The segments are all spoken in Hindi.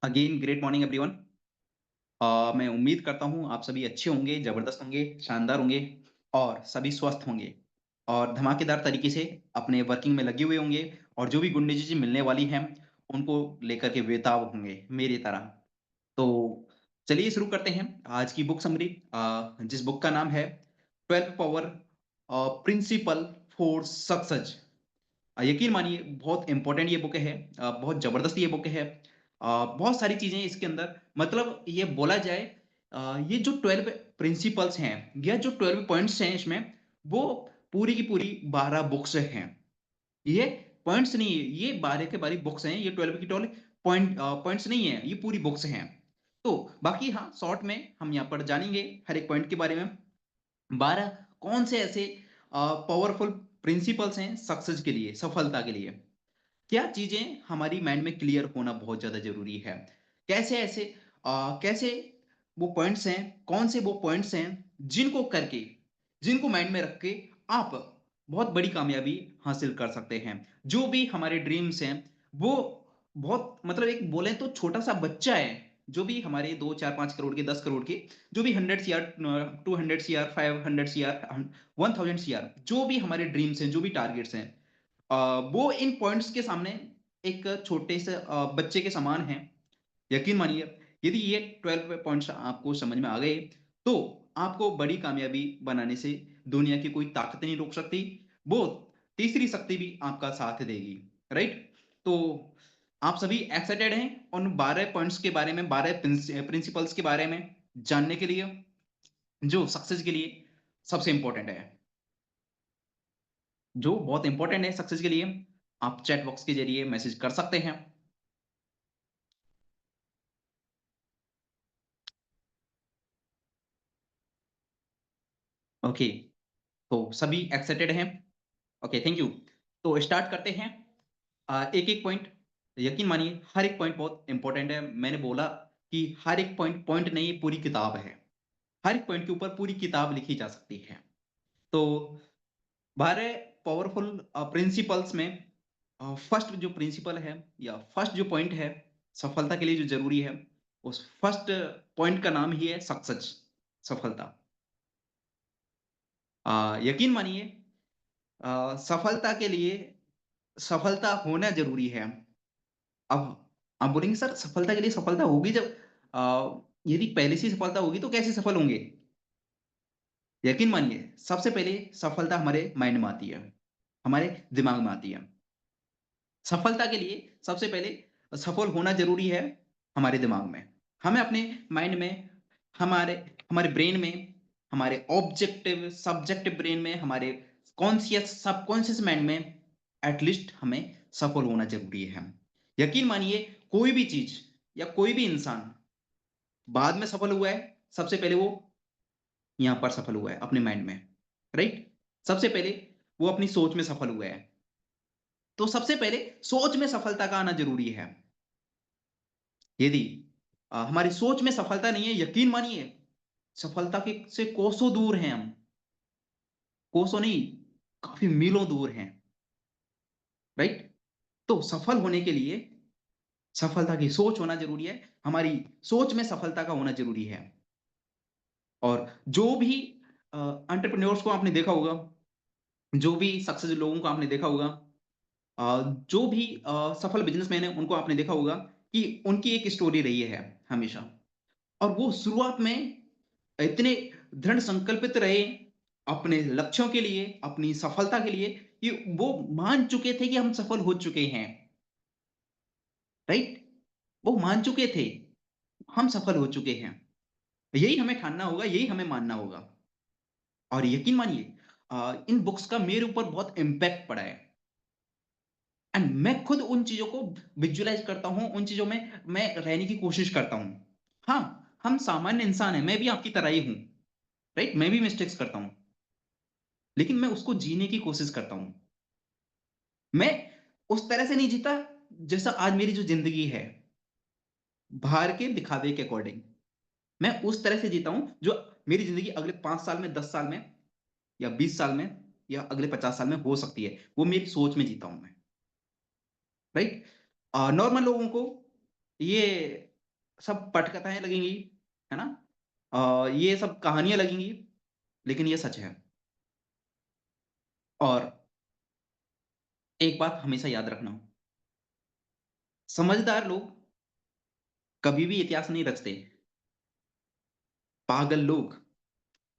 Again great morning everyone. मैं उम्मीद करता हूँ आप सभी अच्छे होंगे, ज़बरदस्त होंगे, शानदार होंगे और सभी स्वस्थ होंगे और धमाकेदार तरीके से अपने वर्किंग में लगे हुए होंगे और जो भी गुड न्यूज़ मिलने वाली हैं, उनको लेकर के बेताब होंगे मेरी तरह। तो चलिए शुरू करते हैं आज की बुक समरी जिस बुक का नाम है 12 पावर प्रिंसिपल फॉर सक्सेस। यकीन मानिए बहुत इम्पोर्टेंट ये बुक है, बहुत ज़बरदस्त ये बुक है। बहुत सारी चीज़ें इसके अंदर मतलब ये बोला जाए, ये जो 12 प्रिंसिपल्स हैं या जो 12 पॉइंट्स हैं इसमें, वो पूरी की पूरी 12 बुक्स हैं। ये पॉइंट्स नहीं है, ये 12 के 12 बुक्स हैं, ये 12 की 12 पॉइंट्स नहीं है, ये पूरी बुक्स हैं। तो बाकी हाँ, शॉर्ट में हम यहाँ पर जानेंगे हर एक पॉइंट के बारे में। 12 कौन से ऐसे पावरफुल प्रिंसिपल्स हैं सक्सेस के लिए, सफलता के लिए। क्या चीजें हमारी माइंड में क्लियर होना बहुत ज्यादा जरूरी है। कैसे ऐसे कैसे वो पॉइंट्स हैं, कौन से वो पॉइंट्स हैं जिनको करके, जिनको माइंड में रख के आप बहुत बड़ी कामयाबी हासिल कर सकते हैं। जो भी हमारे ड्रीम्स हैं, वो बहुत मतलब एक बोले तो छोटा सा बच्चा है। जो भी हमारे 2 4 5 करोड़ के, 10 करोड़ के, जो भी 100 सीआर, 200 सीआर, 500 सीआर, 1000 सीआर, जो भी हमारे ड्रीम्स हैं, जो भी टारगेट्स हैं, अ, वो इन पॉइंट्स के सामने एक छोटे से बच्चे के समान हैं। यकीन मानिए, यदि ये 12 पॉइंट्स आपको समझ में आ गए, तो आपको बड़ी कामयाबी बनाने से दुनिया की कोई ताकत नहीं रोक सकती। वो तीसरी शक्ति भी आपका साथ देगी, राइट? तो आप सभी एक्साइटेड हैं उन 12 पॉइंट्स के बारे में, 12 प्रिंसिपल्स के बारे में जानने के लिए, जो सक्सेस के लिए सबसे इंपॉर्टेंट है, जो बहुत इंपॉर्टेंट है सक्सेस के लिए। आप चैट बॉक्स के जरिए मैसेज कर सकते हैं। ओके, तो सभी एक्साइटेड हैं। Okay, thank you. तो स्टार्ट करते हैं एक एक पॉइंट। यकीन मानिए हर एक पॉइंट बहुत इंपॉर्टेंट है। मैंने बोला कि हर एक पॉइंट पॉइंट नहीं, पूरी किताब है। हर एक पॉइंट के ऊपर पूरी किताब लिखी जा सकती है। तो 12 पावरफुल प्रिंसिपल्स में फर्स्ट जो प्रिंसिपल है या फर्स्ट जो पॉइंट है सफलता के लिए जो जरूरी है, उस फर्स्ट पॉइंट का नाम ही है सक्सेस, सफलता। यकीन मानिए, सफलता के लिए सफलता होना ज़रूरी है। अब आप बोलेंगे सर सफलता के लिए सफलता होगी जब यदि पहले से ही सफलता होगी तो कैसे सफल होंगे? यकीन मानिए सबसे पहले सफलता हमारे माइंड में आती है, हमारे दिमाग में आती है। सफलता के लिए सबसे पहले सफल होना ज़रूरी है हमारे दिमाग में। हमें अपने माइंड में, हमारे हमारे ब्रेन में, हमारे ऑब्जेक्टिव सब्जेक्टिव ब्रेन में, हमारे कॉन्शियस सबकॉन्शियस माइंड में एटलीस्ट हमें सफल होना ज़रूरी है। यकीन मानिए कोई भी चीज़ या कोई भी इंसान बाद में सफल हुआ है, सबसे पहले वो यहाँ पर सफल हुआ है अपने माइंड में, राइट? सबसे पहले वो अपनी सोच में सफल हुआ है। तो सबसे पहले सोच में सफलता का आना ज़रूरी है। यदि हमारी सोच में सफलता नहीं है, यकीन मानिए सफलता के से कोसों दूर हैं हम। कोसों नहीं, काफ़ी मीलों दूर हैं, राइट? तो सफल होने के लिए सफलता की सोच होना ज़रूरी है। हमारी सोच में सफलता का होना ज़रूरी है। और जो भी एंटरप्रेन्योर्स को आपने देखा होगा, जो भी सक्सेस लोगों को आपने देखा होगा, जो भी सफल बिज़नेसमैन हैं, उनको आपने देखा होगा कि उनकी एक स्टोरी रही है हमेशा। और वो शुरुआत में इतने दृढ़ संकल्पित रहे अपने लक्ष्यों के लिए, अपनी सफलता के लिए, कि वो मान चुके थे कि हम सफल हो चुके हैं, राइट? वो मान चुके थे, हम सफल हो चुके हैं। यही हमें ठानना होगा, यही हमें मानना होगा। और यकीन मानिए इन बुक्स का मेरे ऊपर बहुत इम्पैक्ट पड़ा है एंड मैं खुद उन चीज़ों को विजुअलाइज़ करता हूँ, उन चीज़ों में मैं रहने की कोशिश करता हूँ। हाँ, हम सामान्य इंसान हैं, मैं भी आपकी तरह ही हूँ, राइट? मैं भी मिस्टेक्स करता हूँ, लेकिन मैं उसको जीने की कोशिश करता हूँ। मैं उस तरह से नहीं जीता जैसा आज मेरी जो ज़िंदगी है, बाहर के दिखावे के अकॉर्डिंग। मैं उस तरह से जीता हूँ जो मेरी ज़िंदगी अगले 5 साल में, 10 साल में या 20 साल में या अगले 50 साल में हो सकती है। वो मेरी सोच में जीता हूँ मैं, राइट? नॉर्मल लोगों को ये सब पटकथाएँ लगेंगी, है ना? ये सब कहानियाँ लगेंगी, लेकिन ये सच है। और एक बात हमेशा याद रखना, समझदार लोग कभी भी इतिहास नहीं रचते। पागल लोग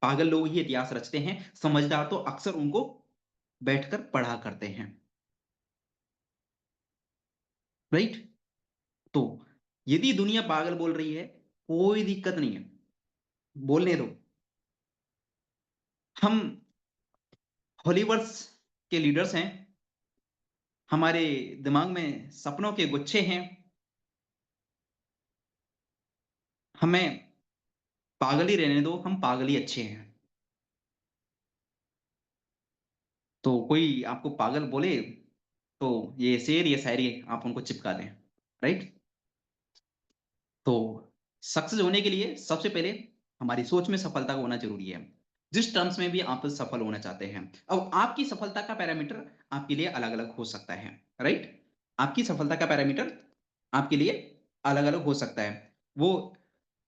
पागल लोग ही इतिहास रचते हैं, समझदार तो अक्सर उनको बैठकर पढ़ा करते हैं, राइट? तो यदि दुनिया पागल बोल रही है, कोई दिक्कत नहीं है, बोलने दो। हम हॉलीवर्स के लीडर्स हैं, हमारे दिमाग में सपनों के गुच्छे हैं, हमें पागल ही रहने दो, हम पागल ही अच्छे हैं। तो कोई आपको पागल बोले, तो ये शेर, ये शायरी आप उनको चिपका दें, राइट? तो सक्सेस होने के लिए सबसे पहले हमारी सोच में सफलता का होना ज़रूरी है। जिस टर्म्स में भी आप सफल होना चाहते हैं। अब आपकी सफलता का पैरामीटर आपके लिए अलग-अलग हो सकता है, राइट? आपकी सफलता का पैरामीटर आपके लिए अलग-अलग हो सकता है। वो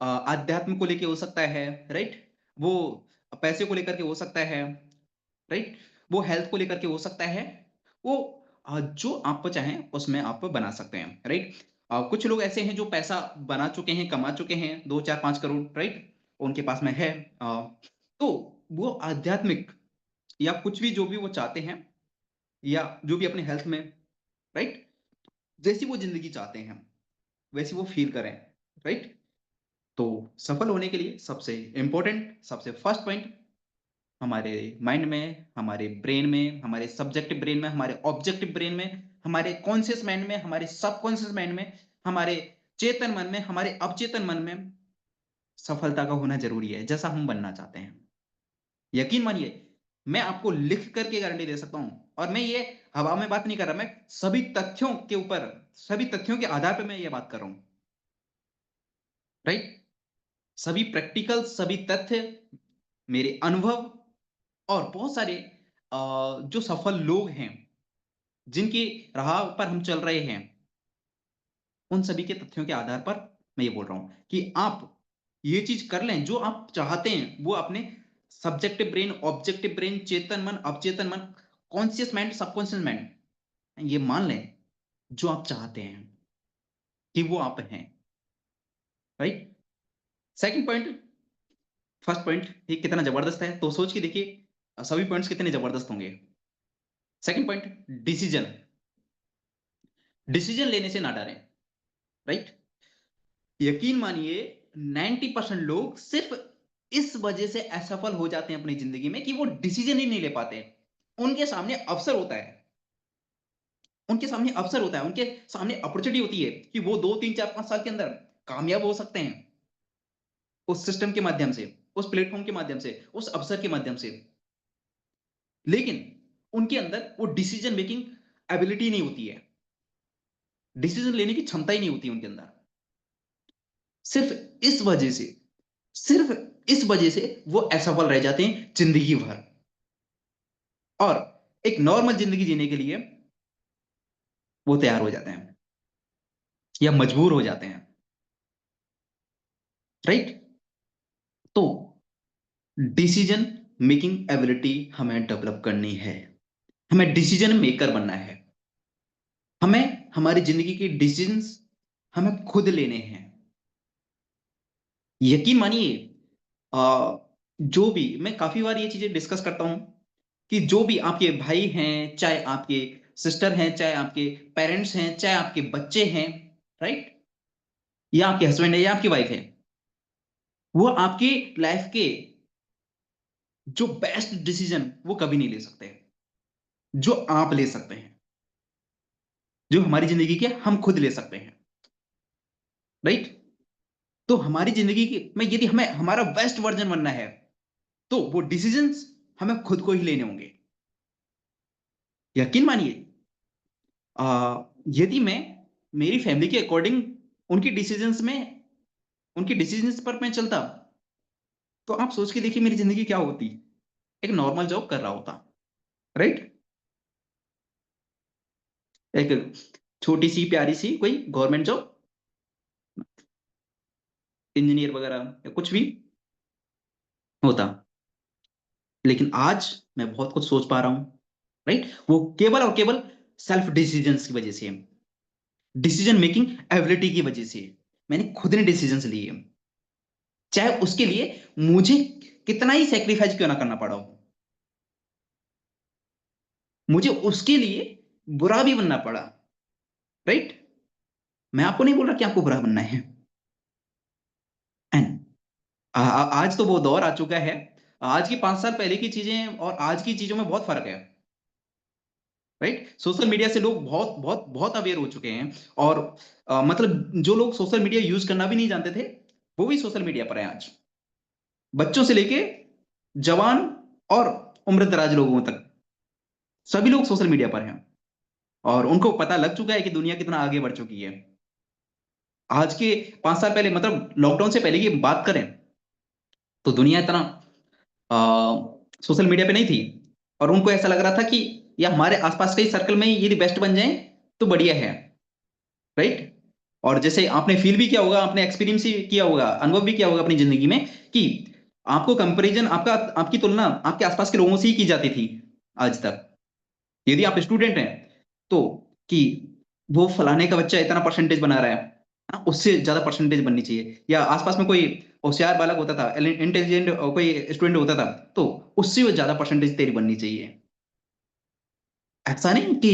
अध्यात्म को लेके हो सकता है, राइट? वो पैसे को लेकर के हो सकता है, राइट? वो हेल्थ को लेकर के हो सकता है। वो जो आप चाहें उसमें आप बना सकते हैं, राइट? कुछ लोग ऐसे हैं जो पैसा बना चुके हैं, कमा चुके हैं 2, 4, 5 करोड़, राइट? उनके पास में है। तो वो आध्यात्मिक या कुछ भी जो भी वो चाहते हैं या जो भी अपने हेल्थ में, राइट? जैसी वो ज़िंदगी चाहते हैं, वैसी वो फ़ील करें, राइट? तो सफल होने के लिए सबसे इम्पोर्टेंट, सबसे फर्स्ट पॉइंट हमारे माइंड में, हमारे ब्रेन में, हमारे सब्जेक्टिव ब्रेन में, हमारे ऑब्जेक्टिव ब्रेन में, हमारे कॉन्शियस माइंड में, हमारे सबकॉन्शियस माइंड में, हमारे चेतन मन में, हमारे अवचेतन मन में सफलता का होना ज़रूरी है, जैसा हम बनना चाहते हैं। यकीन मानिए, मैं आपको लिख कर के गारंटी दे सकता हूँ और मैं ये हवा में बात नहीं कर रहा, मैं सभी तथ्यों के ऊपर, सभी तथ्यों के आधार पे मैं ये बात कर रहा हूँ, राइट? सभी प्रैक्टिकल, सभी तथ्य, मेरे अनुभव और बहुत सारे जो सफल लोग हैं, जिनकी राह पर हम चल रहे हैं, उन सभी के तथ्यों के आधार पर मैं ये बोल रहा हूँ कि आप ये चीज़ कर लें, जो आप चाहते हैं, वो अपने सब्जेक्टिव ब्रेन, ऑब्जेक्टिव ब्रेन, चेतन मन, अवचेतन मन, कॉन्शियस माइंड, सबकॉन्शियस माइंड, ये मान लें, जो आप चाहते हैं कि वो आप हैं, right? Second point, first point ये कितना जबरदस्त है, तो सोच के देखिए सभी पॉइंट्स कितने जबरदस्त होंगे। Second point, decision. डिसीजन लेने से ना डरें, राइट? यकीन मानिए 90% लोग सिर्फ इस वजह से असफल हो जाते हैं अपनी जिंदगी में कि वो डिसीजन ही नहीं ले पाते। उनके सामने अवसर होता है, उनके सामने अवसर होता है, उनके सामने अपॉर्चुनिटी होती है कि वो 2, 3, 4, 5 साल के अंदर कामयाब हो सकते हैं उस सिस्टम के माध्यम से, उस प्लेटफॉर्म के माध्यम से, उस अवसर के माध्यम से। लेकिन उनके अंदर वो डिसीजन मेकिंग एबिलिटी नहीं होती है, डिसीजन लेने की क्षमता ही नहीं होती है उनके अंदर। सिर्फ इस वजह से, सिर्फ इस वजह से वो असफल रह जाते हैं जिंदगी भर और एक नॉर्मल जिंदगी जीने के लिए वो तैयार हो जाते हैं या मजबूर हो जाते हैं, राइट? तो डिसीजन मेकिंग एबिलिटी हमें डेवलप करनी है, हमें डिसीजन मेकर बनना है, हमें हमारी जिंदगी के डिसीजंस हमें खुद लेने हैं। यकीन मानिए, जो भी मैं काफी बार ये चीजें डिस्कस करता हूं कि जो भी आपके भाई हैं, चाहे आपके सिस्टर हैं, चाहे आपके पेरेंट्स हैं, चाहे आपके बच्चे हैं, राइट? या आपके हस्बैंड है या आपकी वाइफ है, वो आपकी लाइफ के जो बेस्ट डिसीजन वो कभी नहीं ले सकते, जो आप ले सकते हैं, जो हमारी जिंदगी के हम खुद ले सकते हैं, राइट? तो हमारी जिंदगी की में यदि हमें हमारा बेस्ट वर्जन बनना है, तो वो डिसीजंस हमें खुद को ही लेने होंगे। यकीन मानिए, यदि मैं मेरी फैमिली के अकॉर्डिंग उनकी डिसीजंस में, उनकी डिसीजंस पर मैं चलता, तो आप सोच के देखिए मेरी ज़िंदगी क्या होती? एक नॉर्मल जॉब कर रहा होता, राइट? एक छोटी-सी, प्यारी-सी कोई गवर्नमेंट जॉब, इंजीनियर वगैरह या कुछ भी होता। लेकिन आज मैं बहुत कुछ सोच पा रहा हूं, राइट? वो केवल और केवल सेल्फ डिसीजंस की वजह से, डिसीजन मेकिंग एबिलिटी की वजह से मैंने खुद ने डिसीजंस लिए, चाहे उसके लिए मुझे कितना ही सेक्रीफाइस क्यों ना करना पड़ा हो, मुझे उसके लिए बुरा भी बनना पड़ा, राइट? मैं आपको नहीं बोल रहा कि आपको बुरा बनना है। एंड आज तो वो दौर आ चुका है, आज की 5 साल पहले की चीजें और आज की चीजों में बहुत फर्क है, राइट? सोशल मीडिया से लोग बहुत बहुत बहुत अवेयर हो चुके हैं। और मतलब जो लोग सोशल मीडिया यूज करना भी नहीं जानते थे, वो भी सोशल मीडिया पर है आज, बच्चों से लेके जवान और उम्रदराज लोगों तक सभी लोग सोशल मीडिया पर हैं। और उनको पता लग चुका है कि दुनिया कितना आगे बढ़ चुकी है। आज के 5 साल पहले, मतलब लॉकडाउन से पहले की बात करें, तो दुनिया इतना सोशल मीडिया पे नहीं थी। और उनको ऐसा लग रहा था कि या हमारे आसपास के सर्कल में ही यदि बेस्ट बन जाए तो बढ़िया है, राइट? और जैसे आपने फील भी किया होगा, आपने एक्सपीरियंस ही किया होगा, अनुभव भी किया होगा अपनी जिंदगी में कि आपको कंपैरिजन, आपकी तुलना आपके आसपास के लोगों से ही की जाती थी आज तक। यदि आप स्टूडेंट हैं तो कि वो फलाने का बच्चा इतना परसेंटेज बना रहा है, हाँ, उससे ज्यादा परसेंटेज बननी चाहिए। या आसपास में कोई होशियार बालक होता था, इंटेलिजेंट कोई स्टूडेंट होता था, तो उससे वो ज्यादा परसेंटेज तेरी बननी चाहिए। ऐसा नहीं कि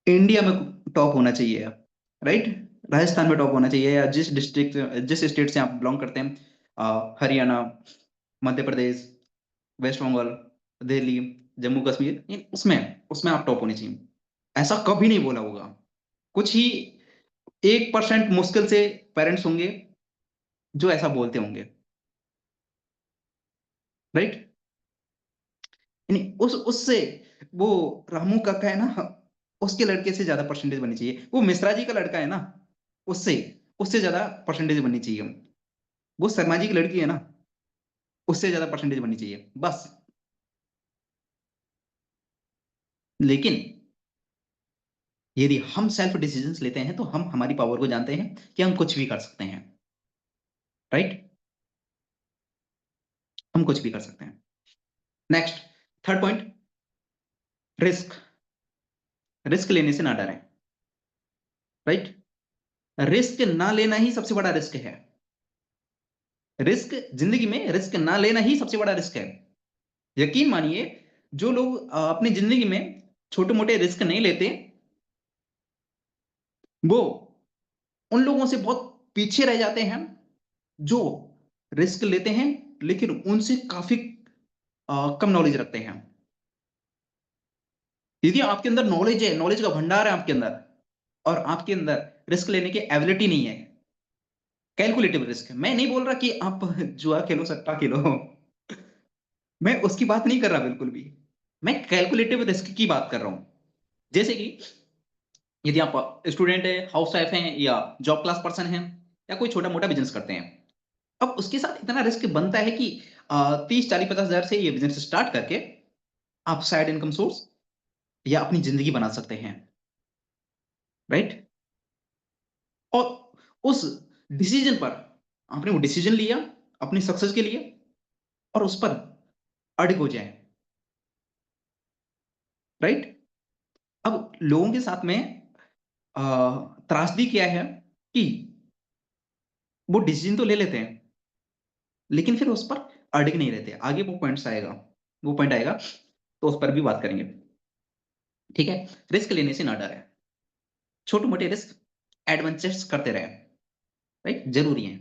इंडिया में टॉप होना चाहिए, राइट? राजस्थान में टॉप होना चाहिए, या जिस स्टेट से आप बिलोंग करते हैं, हरियाणा, मध्य प्रदेश, वेस्ट बंगाल, दिल्ली, जम्मू कश्मीर, उसमें उसमें आप टॉप होने चाहिए। ऐसा कभी नहीं बोला होगा। कुछ ही 1% मुश्किल से पेरेंट्स होंगे जो ऐसा बोलते होंगे, राइट? यानी उस उससे वो रामू काका है ना, उसके लड़के से ज्यादा परसेंटेज बननी चाहिए। वो मिश्रा जी का लड़का है ना, उससे उससे ज्यादा परसेंटेज बननी चाहिए। वो शर्मा जी की लड़की है ना, उससे ज्यादा परसेंटेज बननी चाहिए, बस। लेकिन यदि हम सेल्फ डिसीजंस लेते हैं तो हम हमारी पावर को जानते हैं कि हम कुछ भी कर सकते हैं, राइट? हम कुछ भी कर सकते हैं। Next, third point, risk. Risk लेने से ना डरें, राइट? रिस्क ना लेना ही सबसे बड़ा रिस्क है। रिस्क, जिंदगी में रिस्क ना लेना ही सबसे बड़ा रिस्क है। यकीन मानिए, जो लोग अपनी जिंदगी में छोटे मोटे रिस्क नहीं लेते, वो उन लोगों से बहुत पीछे रह जाते हैं जो रिस्क लेते हैं लेकिन उनसे काफी कम नॉलेज रखते हैं। यदि आपके अंदर नॉलेज है, नॉलेज का भंडार है आपके अंदर, और आपके अंदर रिस्क लेने की एबिलिटी नहीं है, कैलकुलेटिव रिस्क, मैं नहीं बोल रहा कि आप जुआ खेलो, सट्टा खेलो, मैं उसकी बात नहीं कर रहा बिल्कुल भी। मैं कैलकुलेटिव रिस्क की बात कर रहा हूं। जैसे कि यदि आप स्टूडेंट है, हाउस वाइफ हैं, या जॉब क्लास पर्सन हैं, या कोई छोटा मोटा बिजनेस करते हैं, अब उसके साथ इतना रिस्क बनता है कि 30, 40, 50 हजार से ये बिजनेस स्टार्ट करके आप साइड इनकम सोर्स या अपनी जिंदगी बना सकते हैं, राइट? और उस डिसीजन पर, आपने वो डिसीजन लिया अपनी सक्सेस के लिए, और उस पर अड़िग हो जाए, राइट? अब लोगों के साथ में अ, त्रासदी क्या है कि वो डिसीजन तो ले लेते हैं लेकिन फिर उस पर अड़िग नहीं रहते। आगे वो पॉइंट्स आएगा, वो पॉइंट आएगा, तो उस पर भी बात करेंगे, ठीक है? रिस्क लेने से ना डरे, छोटे मोटे रिस्क एडवेंचर्स करते रहे, राइट? जरूरी है।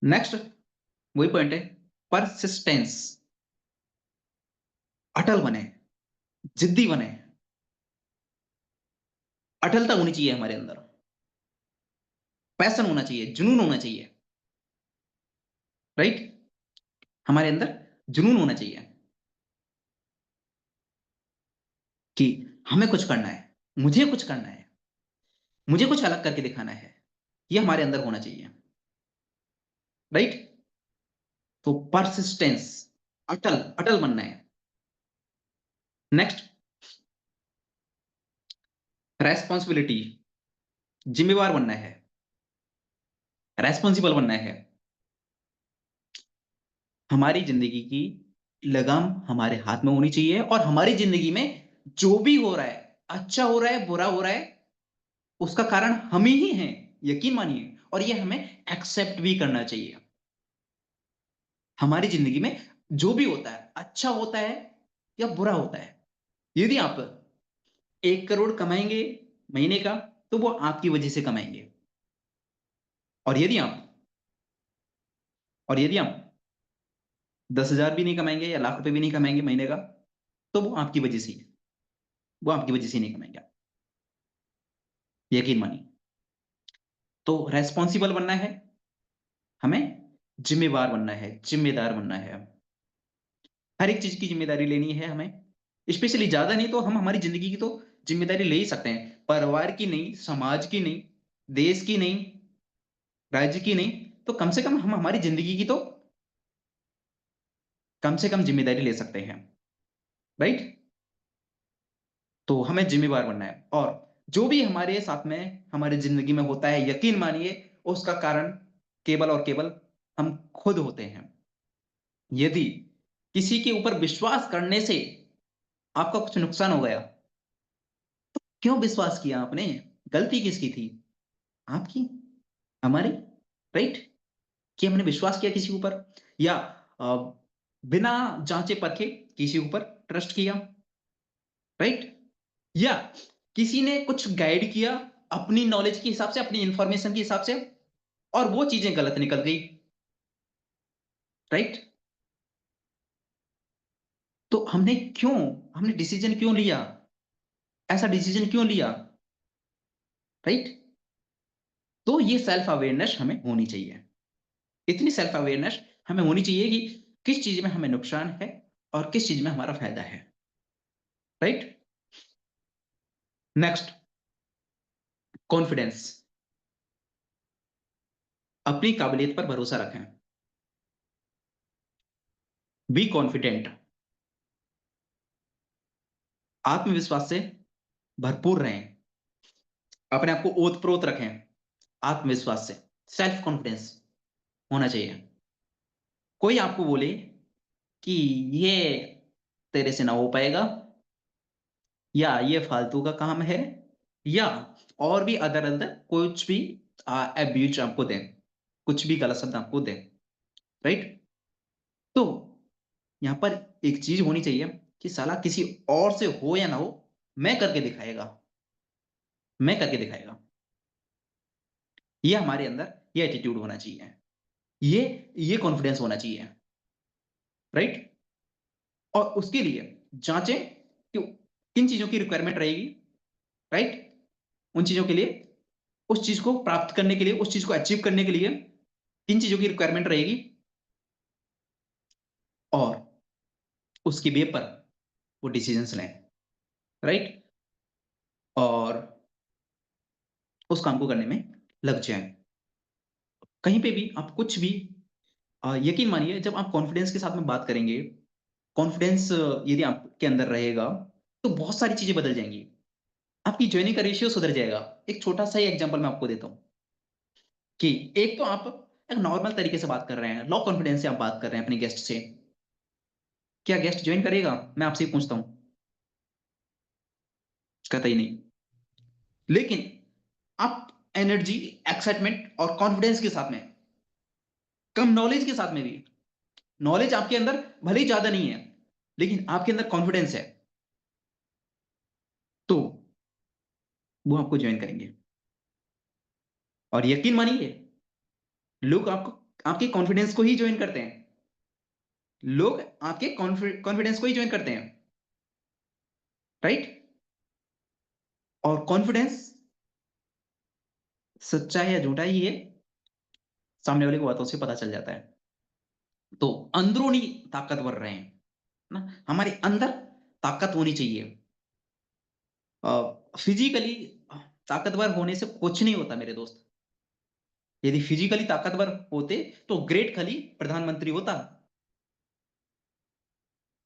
नेक्स्ट वही पॉइंट है, परसिस्टेंस। अटल बने, जिद्दी बने, अटलता होनी चाहिए हमारे अंदर, पैशन होना चाहिए, जुनून होना चाहिए, राइट? हमारे अंदर जुनून होना चाहिए कि हमें कुछ करना है, मुझे कुछ करना है, मुझे कुछ अलग करके दिखाना है, ये हमारे अंदर होना चाहिए, राइट? तो परसिस्टेंस, अटल अटल बनना है। नेक्स्ट, रेस्पॉन्सिबिलिटी, जिम्मेवार बनना है। रेस्पॉन्सिबल बनना है। हमारी ज़िंदगी की लगाम हमारे हाथ में होनी चाहिए और हमारी ज़िंदगी में जो भी हो रहा है, अच्छा हो रहा है, बुरा हो रहा है, उसका कारण हम ही हैं, यकीन मानिए और ये हमें एक्सेप्ट भी करना चाहिए। हमारी ज़िंदगी में जो भी होता है, अच्छा होता है या बुरा होता है, यदि आप 1 करोड़ कमाएँगे महीने का, तो वो आपकी वजह से कमाएँगे और यदि आप 10,000 भी नहीं कमाएँगे या लाख रुपए भी नहीं कमाएँगे महीने का, तो वो आपकी वजह से ही है। वो आपकी वजह से ही नहीं कमाएँगे आप, यकीन मानिए। तो रिस्पॉन्सिबल बनना है, हमें ज़िम्मेवार बनना है, ज़िम्मेदार बनना है। हर एक चीज़ की ज़िम्मेदारी लेनी है हमें। स्पेशली ज़्यादा नहीं तो हम हमारी ज़िंदगी की तो ज़िम्मेदारी ले ही सकते हैं। परिवार की नहीं, समाज की नहीं, देश की नहीं, राज्य की नहीं, तो कम से कम हम हमारी ज़िंदगी की तो कम से कम ज़िम्मेदारी ले सकते हैं, राइट? तो हमें ज़िम्मेवार बनना है और जो भी हमारे साथ में हमारी ज़िंदगी में होता है, यकीन मानिए उसका कारण केवल और केवल हम खुद होते हैं। यदि किसी के ऊपर विश्वास करने से आपका कुछ नुकसान हो गया, क्यों विश्वास किया आपने? गलती किसकी थी? आपकी? हमारी? राइट? कि हमने विश्वास किया किसी के ऊपर या अ, बिना जाँचे-परखे किसी ऊपर ट्रस्ट किया, राइट? या किसी ने कुछ गाइड किया अपनी नॉलेज के हिसाब से, अपनी इन्फॉर्मेशन के हिसाब से और वो चीज़ें गलत निकल गई, राइट? तो हमने डिसीज़न क्यों लिया? ऐसा डिसीज़न क्यों लिया, राइट? तो ये सेल्फ अवेयरनेस हमें होनी चाहिए। इतनी सेल्फ अवेयरनेस हमें होनी चाहिए कि किस चीज़ में हमें नुकसान है और किस चीज़ में हमारा फ़ायदा है, राइट? नेक्स्ट कॉन्फिडेंस, अपनी काबिलियत पर भरोसा रखें। बी कॉन्फिडेंट, आत्मविश्वास से भरपूर रहें। अपने आप को ओत-प्रोत रखें, आत्मविश्वास से, सेल्फ कॉन्फिडेंस होना चाहिए। कोई आपको बोले कि ये तेरे से ना हो पाएगा या ये फालतू का काम है या और भी अदर-अदर कुछ भी अब्यूज़ आपको दें, कुछ भी गलत शब्द आपको दें, राइट? तो यहाँ पर एक चीज़ होनी चाहिए कि साला किसी और से हो या ना हो, मैं करके दिखाएगा, मैं करके दिखाएगा। ये हमारे अंदर ये एटीट्यूड होना चाहिए। ये ये कॉन्फिडेंस होना चाहिए, राइट? और उसके लिए जाँचें कि किन चीज़ों की रिक्वायरमेंट रहेगी, राइट? उन चीज़ों के लिए उस चीज़ को प्राप्त करने के लिए, उस चीज़ को अचीव करने के लिए किन चीज़ों की रिक्वायरमेंट रहेगी और उसके बेस पर वो डिसीज़न्स लें, राइट? और उस काम को करने में लग जाएँ। कहीं पे भी आप कुछ भी यकीन मानिए जब आप कॉन्फिडेंस के साथ में बात करेंगे, कॉन्फिडेंस यदि आपके अंदर रहेगा, तो बहुत सारी चीज़ें बदल जाएँगी। आपकी जॉइनिंग का रेशियो सुधर जाएगा। एक छोटा-सा ही एग्ज़ाम्पल मैं आपको देता हूँ कि एक तो आप एक नॉर्मल तरीके से बात कर रहे हैं, लो कॉन्फिडेंस से आप बात कर रहे हैं अपने गेस्ट से। क्या गेस्ट जॉइन करेगा? मैं आपसे ही पूछता हूँ। कतई नहीं। लेकिन आप एनर्जी, एक्साइटमेंट और कॉन्फिडेंस के साथ में, कम नॉलेज के साथ में भी, नॉलेज आपके अंदर भले ही ज़्यादा नहीं है, लेकिन आपके अंदर कॉन्फिडेंस है, तो वो आपको जॉइन करेंगे। और यकीन मानिए, लोग आपके कॉन्फिडेंस को ही जॉइन करते हैं। लोग आपके कॉन्फिडेंस को ही जॉइन करते हैं, राइट? और कॉन्फिडेंस सच्चा है या झूठा ही है, सामने वाले को बातों से पता चल जाता है। तो अंदरूनी ताकतवर रहें, है ना? हमारे अंदर ताकत होनी चाहिए। फिज़िकली ताकतवर होने से कुछ नहीं होता मेरे दोस्त। यदि फिज़िकली ताकतवर होते, तो ग्रेट खली प्रधानमंत्री होता।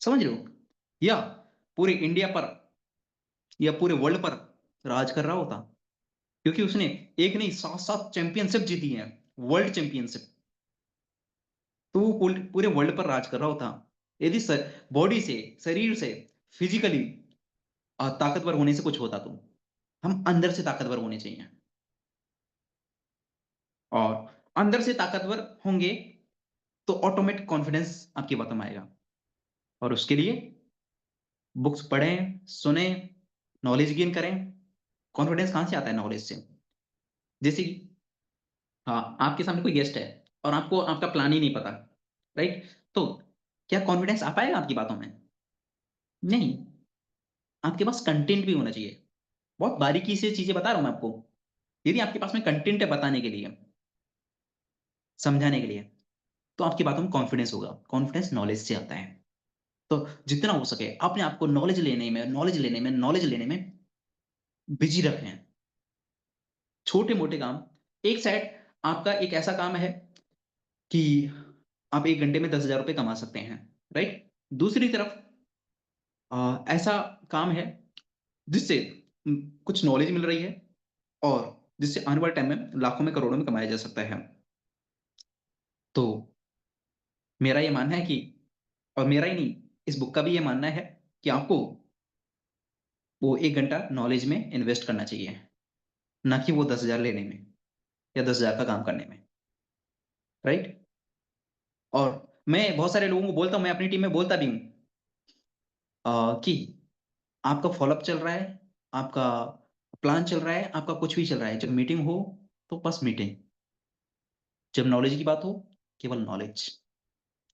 समझ रहे हो? या पूरे इंडिया पर या पूरे वर्ल्ड पर राज कर रहा होता। क्योंकि उसने एक नहीं 7-7 चैंपियनशिप जीती हैं। वर्ल्ड चैंपियनशिप, तो वो पूरे वर्ल्ड पर राज कर रहा होता। यदि बॉडी से, शरीर से, फिजिकली ताकतवर होने से कुछ होता तो हम अंदर से ताकतवर होने चाहिए, और अंदर से ताकतवर होंगे तो ऑटोमेटिक कॉन्फिडेंस आपकी बातों में आएगा। और उसके लिए बुक्स पढ़ें, सुने, नॉलेज गेन करें। कॉन्फिडेंस कहां से आता है? नॉलेज से। जैसे कि हाँ, आपके सामने कोई गेस्ट है और आपको आपका प्लान ही नहीं पता, राइट? तो क्या कॉन्फिडेंस आ पाएगा आपकी बातों में? नहीं। आपके पास कंटेंट भी होना चाहिए। बहुत बारीकी से चीजें बता रहा हूं मैं आपको। यदि आपके पास में कंटेंट है बताने के लिए, समझाने के लिए, तो आपकी बातों में कॉन्फिडेंस होगा। कॉन्फिडेंस नॉलेज से आता है। तो जितना हो सके अपने आप को नॉलेज लेने में बिजी रखें। छोटे-मोटे काम, एक साइड आपका एक ऐसा काम है कि आप 1 घंटे में ₹10,000 कमा सकते हैं, राइट? दूसरी तरफ ऐसा काम है जिससे कुछ नॉलेज मिल रही है और जिससे आने वाले टाइम में लाखों में, करोड़ों में कमाया जा सकता है। तो मेरा ये मानना है कि, और मेरा ही नहीं, इस बुक का भी ये मानना है कि आपको वो 1 घंटा नॉलेज में इन्वेस्ट करना चाहिए, ना कि वो 10,000 लेने में या 10,000 का काम करने में, राइट? और मैं बहुत सारे लोगों को बोलता हूँ, मैं अपनी टीम में बोलता भी हूँ कि आपका फ़ॉलो-अप चल रहा है, आपका प्लान चल रहा है, आपका कुछ भी चल रहा है, जब मीटिंग हो, तो बस मीटिंग। जब नॉलेज की बात हो, केवल नॉलेज,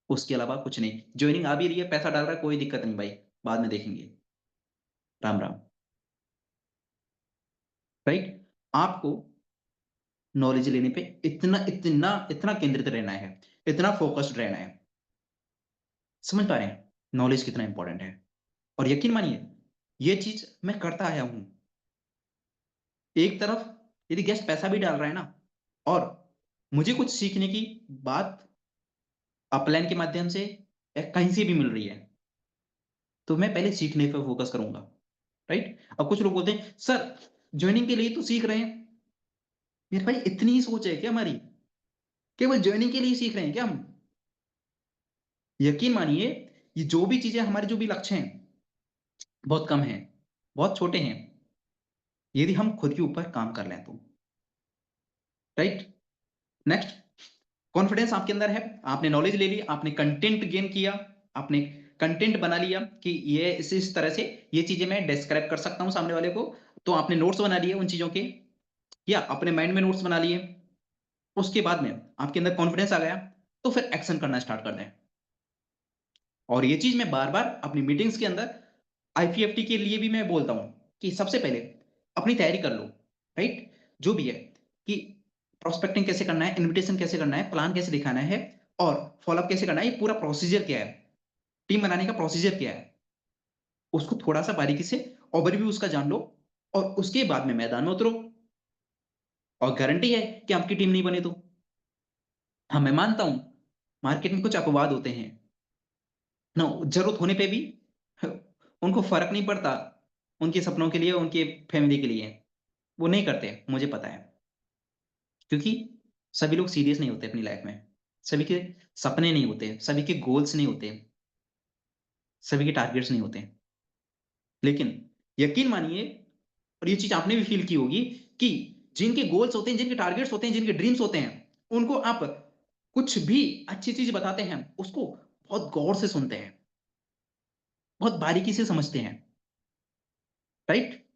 उसके अलावा कुछ नहीं। जॉइनिंग आ भी रही है, पैसा डाल रहा है, कोई दिक्कत नहीं भाई, बाद में देखेंगे। राम, राम, राइट? आपको नॉलेज लेने पे इतना केंद्रित रहना है, इतना फ़ोकस्ड रहना है। समझ पा रहे हैं? नॉलेज कितना इम्पोर्टेंट है। और यकीन मानिए, ये चीज़ मैं करता आया हूँ। एक तरफ यदि गेस्ट पैसा भी डाल रहा है ना, और मुझे कुछ सीखने की बात अपलाइन के माध्यम से या कहीं से भी मिल रही है, तो मैं पहले सीखने पे फ़ोकस करूँगा, राइट? अब कुछ लोग बोलते हैं, "सर, जॉइनिंग के लिए तो सीख रहे हैं।" मेरे भाई इतनी ही सोच है क्या हमारी? केवल जॉइनिंग के लिए सीख रहे हैं क्या हम? यकीन मानिए, ये जो भी चीज़ें हमारे जो भी लक्ष्य हैं, बहुत कम हैं, बहुत छोटे हैं, यदि हम खुद के ऊपर काम कर लें तो, राइट? नेक्स्ट, कॉन्फिडेंस आपके अंदर है, आपने नॉलेज ले ली, आपने कंटेंट गेन किया, आपने कंटेंट बना लिया कि ये इस तरह से ये चीज़ें मैं डिस्क्राइब कर सकता हूँ सामने वाले को, तो आपने नोट्स बना लिए उन चीज़ों के, या अपने माइंड में नोट्स बना लिए। उसके बाद में आपके अंदर कॉन्फिडेंस आ गया, तो फिर एक्शन करना स्टार्ट कर दें। और ये चीज़ मैं बार-बार अपनी मीटिंग्स के अंदर आईपीएफटी के लिए भी मैं बोलता हूँ कि सबसे पहले अपनी तैयारी कर लो, राइट? जो भी है कि प्रोस्पेक्टिंग कैसे करना है, इन्विटेशन कैसे करना है, प्लान कैसे दिखाना है और फ़ॉलो अप कैसे करना है, ये पूरा प्रोसीजर क्या है, टीम बनाने का प्रोसीजर क्या है, उसको थोड़ा-सा बारीकी से ओवरव्यू उसका जान लो और उसके बाद में मैदान में उतरो। और गारंटी है कि आपकी टीम नहीं बने तो। हाँ, मैं मानता हूँ, मार्केट में कुछ अपवाद होते हैं, ना ज़रूरत होने पे भी उनको फ़र्क नहीं पड़ता, उनके सपनों के लिए, उनके फैमिली के लिए। वो नहीं करते, मुझे पता है। क्योंकि सभी लोग सीरियस नहीं होते अपनी लाइफ़ में। सभी के सपने नहीं होते, सभी के गोल्स नहीं होते, सभी के टारगेट्स नहीं होते। लेकिन यकीन मानिए, और ये चीज़ आपने भी फ़ील की होगी कि जिनके गोल्स होते हैं, जिनके टारगेट्स होते हैं, जिनके ड्रीम्स होते हैं, उनको आप कुछ भी अच्छी चीज़ बताते हैं, उसको बहुत गौर से सुनते हैं, बहुत बारीकी से समझते हैं, राइट?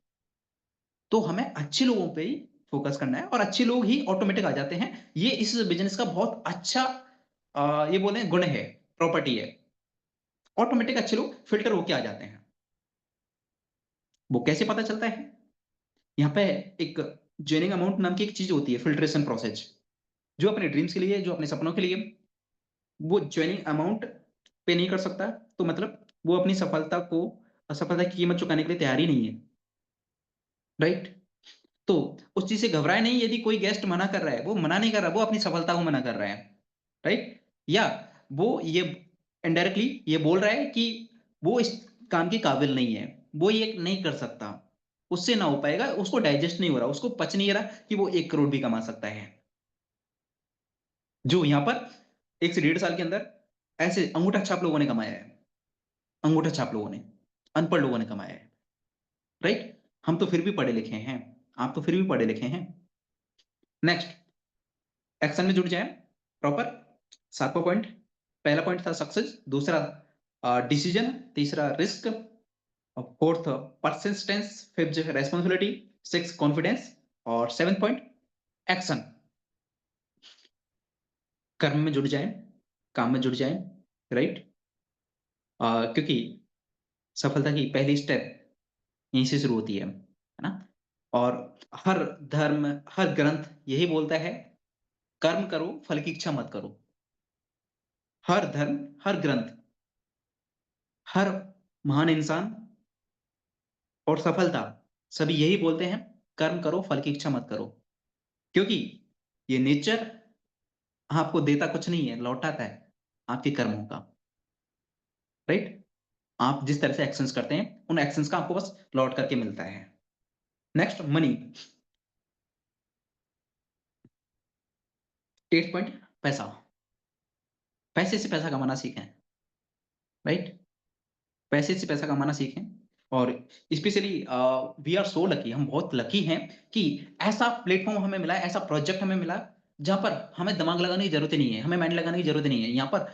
तो हमें अच्छे लोगों पे ही फ़ोकस करना है और अच्छे लोग ही ऑटोमैटिक आ जाते हैं। ये इस बिज़नेस का बहुत अच्छा ये बोलें गुण है, प्रॉपर्टी है। ऑटोमैटिक अच्छे लोग फ़िल्टर होके आ जाते हैं। वो कैसे पता चलता है? यहाँ पे एक जेनिंग अमाउंट नाम की एक चीज़ होती है, फ़िल्ट्रेशन प्रोसेस। जो अपने ड्रीम्स के लिए, जो अपने सपनों के लिए, वो जेन्युइन अमाउंट पे नहीं कर सकता, तो मतलब वो अपनी असफलता की कीमत चुकाने के लिए तैयार ही नहीं है, राइट? तो उस चीज़ से घबराएँ नहीं, यदि कोई गेस्ट मना कर रहा है, वो मना नहीं कर रहा, वो अपनी सफलता को मना कर रहा है, राइट? या वो ये इनडायरेक्टली ये बोल रहा है कि वो इस काम के काबिल नहीं है, वो ये नहीं कर सकता, उससे ना हो पाएगा, उसको डाइजेस्ट नहीं हो रहा, उसको पच नहीं रहा कि वो 1 करोड़ भी कमा सकता है। जो यहाँ पर 1 से 1.5 साल के अंदर ऐसे अंगूठा छाप लोगों ने कमाया है। अंगूठा छाप लोगों ने, अनपढ़ लोगों ने कमाया है, राइट? हम तो फिर भी पढ़े लिखे हैं, आप तो फिर भी पढ़े लिखे हैं। नेक्स्ट, एक्शन में जुट जाएँ प्रॉपर। 7वां पॉइंट, पहला पॉइंट था सक्सेस, दूसरा डिसीजन, तीसरा रिस्क, 4th परसिस्टेंस, 5th जो है रिस्पांसिबिलिटी, 6 कॉन्फिडेंस और 7th पॉइंट एक्शन। कर्म में जुट जाएँ, काम में जुट जाएँ, राइट? क्योंकि सफलता की पहली स्टेप यहीं से शुरू होती है ना? और हर धर्म, हर ग्रंथ यही बोलता है, कर्म करो, फल की इच्छा मत करो। हर धर्म, हर ग्रंथ, हर महान इंसान और सफलता सभी यही बोलते हैं, कर्म करो, फल की इच्छा मत करो। क्योंकि ये नेचर आपको देता कुछ नहीं है, लौटाता है आपके कर्मों का, राइट? आप जिस तरह से एक्शंस करते हैं, उन एक्शंस का आपको बस लौट करके मिलता है। Next, money. 8th पॉइंट, पैसा। पैसे से पैसा कमाना सीखें, राइट? पैसे से पैसा कमाना सीखें। और specially we are so lucky, हम बहुत लकी हैं कि ऐसा प्लेटफॉर्म हमें मिला है, ऐसा प्रोजेक्ट हमें मिला जहां पर हमें दिमाग लगाने की जरूरत ही नहीं है, हमें माइंड लगाने की जरूरत ही नहीं है। यहाँ पर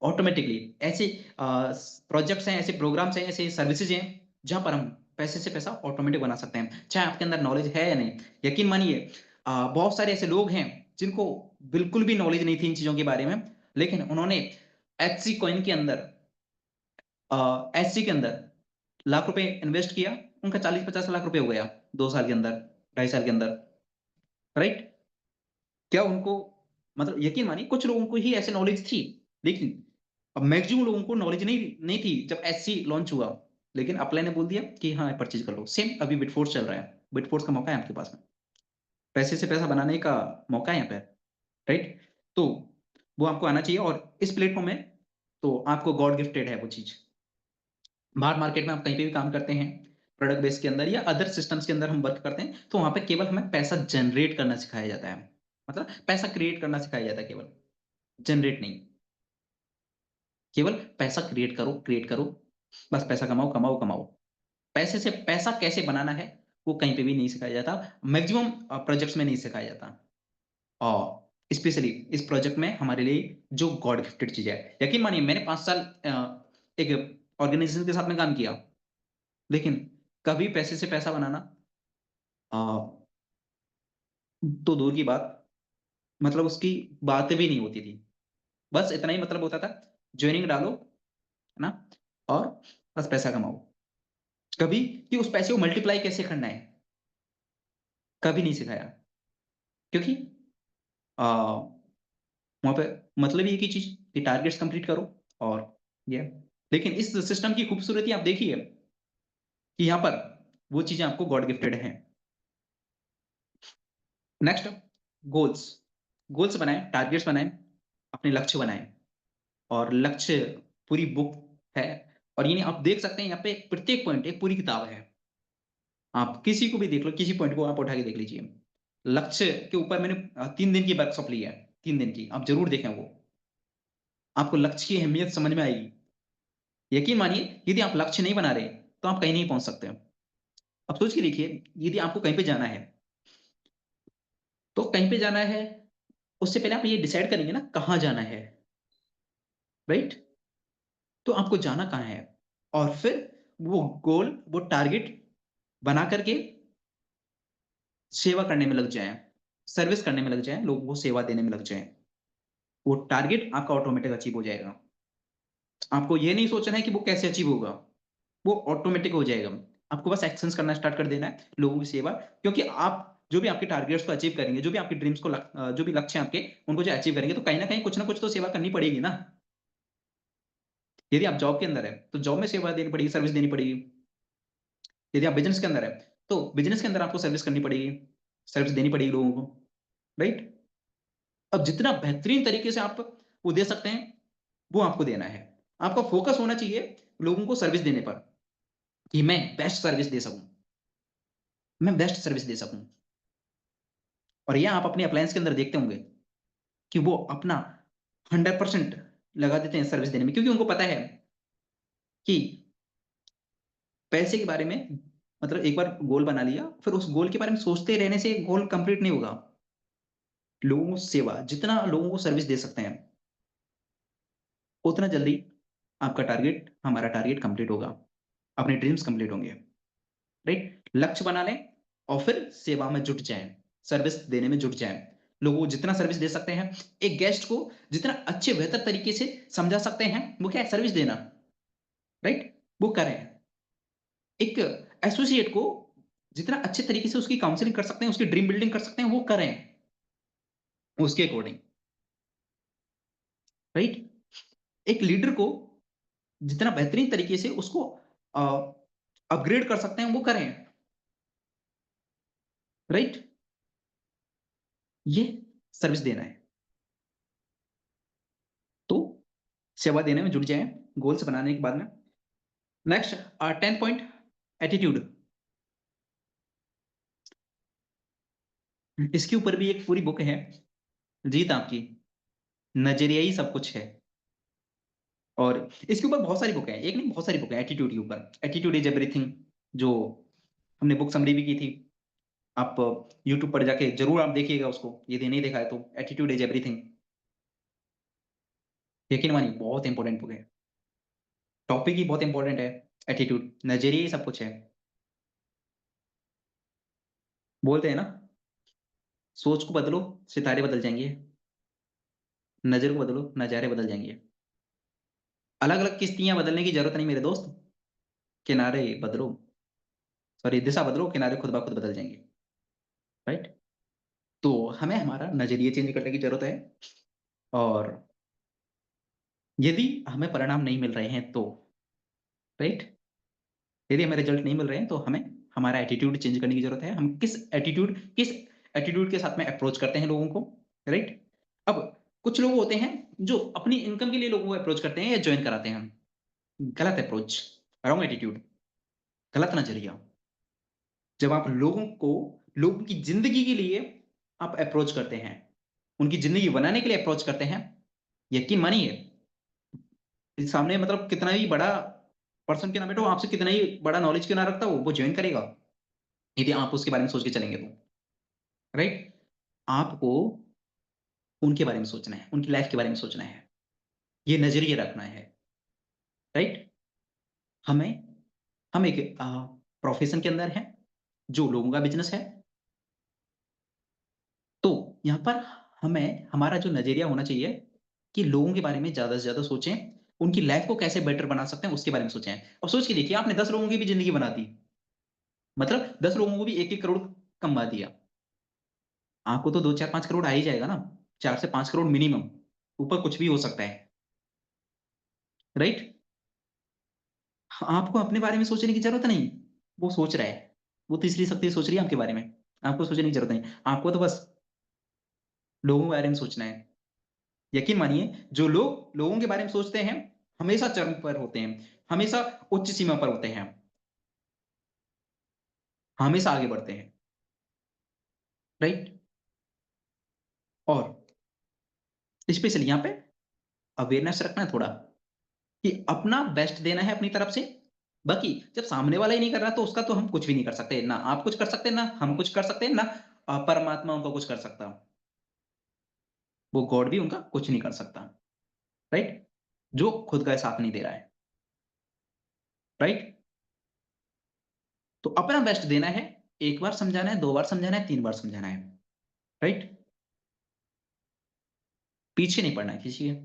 ऑटोमेटिकली ऐसे प्रोजेक्ट्स हैं, ऐसे प्रोग्राम्स हैं, ऐसे सर्विसेज हैं जहां पर हम पैसे से पैसा ऑटोमेटिक बना सकते हैं, चाहे आपके अंदर नॉलेज है या नहीं। यकीन मानिए, बहुत सारे ऐसे लोग हैं जिनको बिल्कुल भी नॉलेज नहीं थी इन चीजों के बारे में, लेकिन उन्होंने एचसी कॉइन के अंदर, एचसी के अंदर लाख रुपए इन्वेस्ट किया, उनका 40-50 लाख रुपए हो गया 2 साल के अंदर, 2.5 साल के अंदर, राइट? क्या उनको, मतलब यकीन मानिए कुछ लोगों को ही ऐसे नॉलेज थी, लेकिन अब मैक्सिमम लोगों को नॉलेज नहीं थी जब एससी लॉन्च हुआ, लेकिन अप्लाई ने बोल दिया कि हाँ परचेज कर लो। सेम अभी बिटफोर्स चल रहा है, बिटफोर्स का मौका है आपके पास में, पैसे से पैसा बनाने का मौका है यहाँ पे, राइट? तो वो आपको आना चाहिए, और इस प्लेटफॉर्म में तो आपको गॉड गिफ्टेड है वो चीज। बाहर मार्केट में आप कहीं पे भी काम करते हैं, प्रोडक्ट बेस के अंदर या अदर सिस्टम्स के अंदर हम वर्क करते हैं, तो वहां पे केवल हमें पैसा जनरेट करना सिखाया जाता है, मतलब पैसा क्रिएट करना सिखाया जाता है, केवल जनरेट नहीं। केवल पैसा क्रिएट करो, बस पैसा कमाओ, कमाओ, कमाओ। पैसे से पैसा कैसे बनाना है वो कहीं पे भी नहीं सिखाया जाता, मैक्सिमम प्रोजेक्ट्स में नहीं सिखाया जाता। और स्पेशली इस प्रोजेक्ट में हमारे लिए जो गॉड गिफ्टेड चीज है, यकीन मानिए मैंने 5 साल एक ऑर्गेनाइजेशन के साथ में काम किया, लेकिन कभी पैसे से पैसा बनाना अ, तो दूर की बात, मतलब उसकी बातें भी नहीं होती थी। बस इतना ही मतलब होता था, जॉइनिंग डालो, है ना? और बस पैसा कमाओ। कभी कि उस पैसे को मल्टीप्लाई कैसे करना है, कभी नहीं सिखाया। क्योंकि अ, वहाँ पे मतलब ही एक ही चीज़ कि टारगेट्स कंप्लीट करो, और ये। लेकिन इस सिस्टम की खूबसूरती आप देखिए कि यहाँ पर वो चीज़ें आपको गॉड गिफ्टेड हैं। Next, goals. गोल्स बनाएँ, टारगेट्स बनाएँ, अपने लक्ष्य बनाएँ। और लक्ष्य पूरी बुक है, और ये आप देख सकते हैं यहाँ पे प्रत्येक पॉइंट एक पूरी किताब है। आप किसी को भी देख लो, किसी पॉइंट को आप उठा के देख लीजिए। लक्ष्य के ऊपर मैंने 3 दिन की वर्कशॉप ली है, 3 दिन की, आप ज़रूर देखें वो। आपको लक्ष्य की अहमियत समझ में आएगी। यकीन मानिए यदि आप लक्ष्य नहीं बना रहे, तो आप कहीं नहीं पहुँच सकते। अब सोच के देखिए, यदि आपको कहीं पे जाना है, तो कहीं पे जाना है, उससे पहले आप ये डिसाइड करेंगे ना कहाँ जाना है, राइट? तो आपको जाना कहाँ है? और फिर वो गोल, वो टारगेट बना करके सेवा करने में लग जाएँ, सर्विस करने में लग जाएँ, लोगों को सेवा देने में लग जाएँ। वो टारगेट आपका ऑटोमेटिक अचीव हो जाएगा। आपको ये नहीं सोचना है कि वो कैसे अचीव होगा, वो ऑटोमेटिक हो जाएगा। आपको बस एक्शंस करना स्टार्ट कर देना है, लोगों की सेवा, क्योंकि आप जो भी आपके टारगेट्स को अचीव करेंगे, जो भी आपके ड्रीम्स को जो भी लक्ष्य हैं आपके, उनको जो अचीव करेंगे, तो कहीं न कहीं कुछ न कुछ तो सेवा करनी पड़ेगी ना। यदि आप जॉब के अंदर हैं, तो जॉब में सेवा देनी पड़ेगी, सर्विस देनी पड़ेगी। यदि आप बिज़नेस के अंदर हैं, तो बिज़नेस के अंदर आपको सर्विस करनी पड़ेगी, सर्विस देनी पड़ेगी लोगों को, राइट? अब जितना बेहतरीन तरीके से आप वो दे सकते हैं, वो आपको देना है। आपका फ़ोकस होना चाहिए लोगों को सर्विस देने पर, कि मैं बेस्ट सर्विस दे सकूँ, मैं बेस्ट सर्विस दे सकूँ। और ये आप अपने अप्लायंस के अंदर देखते होंगे कि वो अपना 100% लगा देते हैं सर्विस देने में, क्योंकि उनको पता है कि पैसे के बारे में, मतलब एक बार गोल बना लिया, फिर उस गोल के बारे में सोचते रहने से गोल कंप्लीट नहीं होगा। लोगों को सेवा, जितना लोगों को सर्विस दे सकते हैं, उतना जल्दी आपका टारगेट, हमारा टारगेट कंप्लीट होगा, अपने ड्रीम्स कंप्लीट होंगे, राइट? लक्ष्य बना लें और फिर सेवा में जुट जाएं, सर्विस देने में जुट जाएं। लोगों को जितना सर्विस दे सकते हैं, एक गेस्ट को जितना अच्छे बेहतर तरीके से समझा सकते हैं, वो क्या है, सर्विस देना, राइट? वो करें। एक एसोसिएट को जितना अच्छे तरीके से उसकी काउंसलिंग कर सकते हैं, उसकी ड्रीम बिल्डिंग कर सकते हैं, वो करें उसके अकॉर्डिंग, राइट? एक लीडर को जितना बेहतरीन तरीके से उसको अपग्रेड कर सकते हैं, वो करें, राइट? ये सर्विस देना है। तो सेवा देने में जुट जाएं गोल्स बनाने के बाद में। Next 10 point, attitude. इसके ऊपर भी एक पूरी बुक है, जीत आपकी, नजरिया ही सब कुछ है। और इसके ऊपर बहुत सारी बुक है, एक नहीं बहुत सारी बुक है एटीट्यूड के ऊपर। एटीट्यूड इज एवरीथिंग, जो हमने बुक समरी भी की थी। आप यूट्यूब पर जाके जरूर आप देखिएगा उसको, यदि नहीं देखा है तो। एटीट्यूड इज एवरीथिंग, यकीन मानिए बहुत इंपॉर्टेंट बुक है, टॉपिक ही बहुत इंपॉर्टेंट है। एटीट्यूड, नजरिया ही सब कुछ है। बोलते हैं ना, सोच को बदलो, सितारे बदल जाएंगे। नजर को बदलो, नजारे बदल जाएंगे। अलग अलग किश्तियां बदलने की जरूरत नहीं मेरे दोस्त, किनारे बदलो, सॉरी दिशा बदलो, किनारे खुद ब खुद बदल जाएंगे, राइट? तो हमें हमारा नजरिया चेंज करने की जरूरत है। और यदि हमें परिणाम नहीं मिल रहे हैं तो, राइट, यदि हमें रिजल्ट नहीं मिल रहे हैं तो हमें हमारा एटीट्यूड चेंज करने की जरूरत है। हम किस एटीट्यूड के साथ में अप्रोच करते हैं लोगों को, राइट? अब कुछ लोग होते हैं जो अपनी इनकम के लिए लोगों को अप्रोच करते हैं या ज्वाइन कराते हैं। गलत अप्रोच, रॉन्ग एटीट्यूड, गलत नजरिया। जब आप लोगों की जिंदगी के लिए आप अप्रोच करते हैं, उनकी जिंदगी बनाने के लिए अप्रोच करते हैं, यकीन मानिए, सामने मतलब कितना ही बड़ा पर्सन क्यों ना बैठो, आपसे कितना ही बड़ा नॉलेज क्यों ना रखता हो, वो ज्वाइन करेगा यदि आप उसके बारे में सोच के चलेंगे तो, राइट? आपको उनके बारे में सोचना है, उनकी लाइफ के बारे में सोचना है, ये नजरिए रखना है, राइट? हमें हम एक प्रोफेशन के अंदर है जो लोगों का बिजनेस है। तो यहाँ पर हमें हमारा जो नजरिया होना चाहिए कि लोगों के बारे में ज्यादा से ज्यादा सोचें, उनकी लाइफ को कैसे बेटर बना सकते हैं उसके बारे में सोचें। अब सोच के देखिए, आपने 10 लोगों की भी जिंदगी बना दी, मतलब 10 लोगों को भी 1-1 करोड़ कमा दिया, आपको तो 2-4-5 करोड़ आ ही जाएगा ना, 4 से 5 करोड़ मिनिमम, ऊपर कुछ भी हो सकता है, राइट? आपको अपने बारे में सोचने की जरूरत नहीं, वो सोच रहा है, वो तीसरी शक्ति सोच रही है आपके बारे में, आपको सोचने की जरूरत नहीं। आपको तो बस लोगों के बारे में सोचना है। यकीन मानिए, जो लोग लोगों के बारे में सोचते हैं, हमेशा चरम पर होते हैं, हमेशा उच्च सीमा पर होते हैं, हमेशा आगे बढ़ते हैं, राइट? और स्पेशली यहाँ पे अवेयरनेस रखना है थोड़ा, कि अपना बेस्ट देना है अपनी तरफ से। बाकी जब सामने वाला ही नहीं कर रहा तो उसका तो हम कुछ भी नहीं कर सकते, ना आप कुछ कर सकते, ना हम कुछ कर सकते, ना परमात्मा उनका कुछ कर सकता, वो गॉड भी उनका कुछ नहीं कर सकता, राइट? जो खुद का साथ नहीं दे रहा है, राइट? तो अपना बेस्ट देना है, एक बार समझाना है, 2 बार समझाना है, 3 बार समझाना है, राइट? पीछे नहीं पड़ना है किसी के,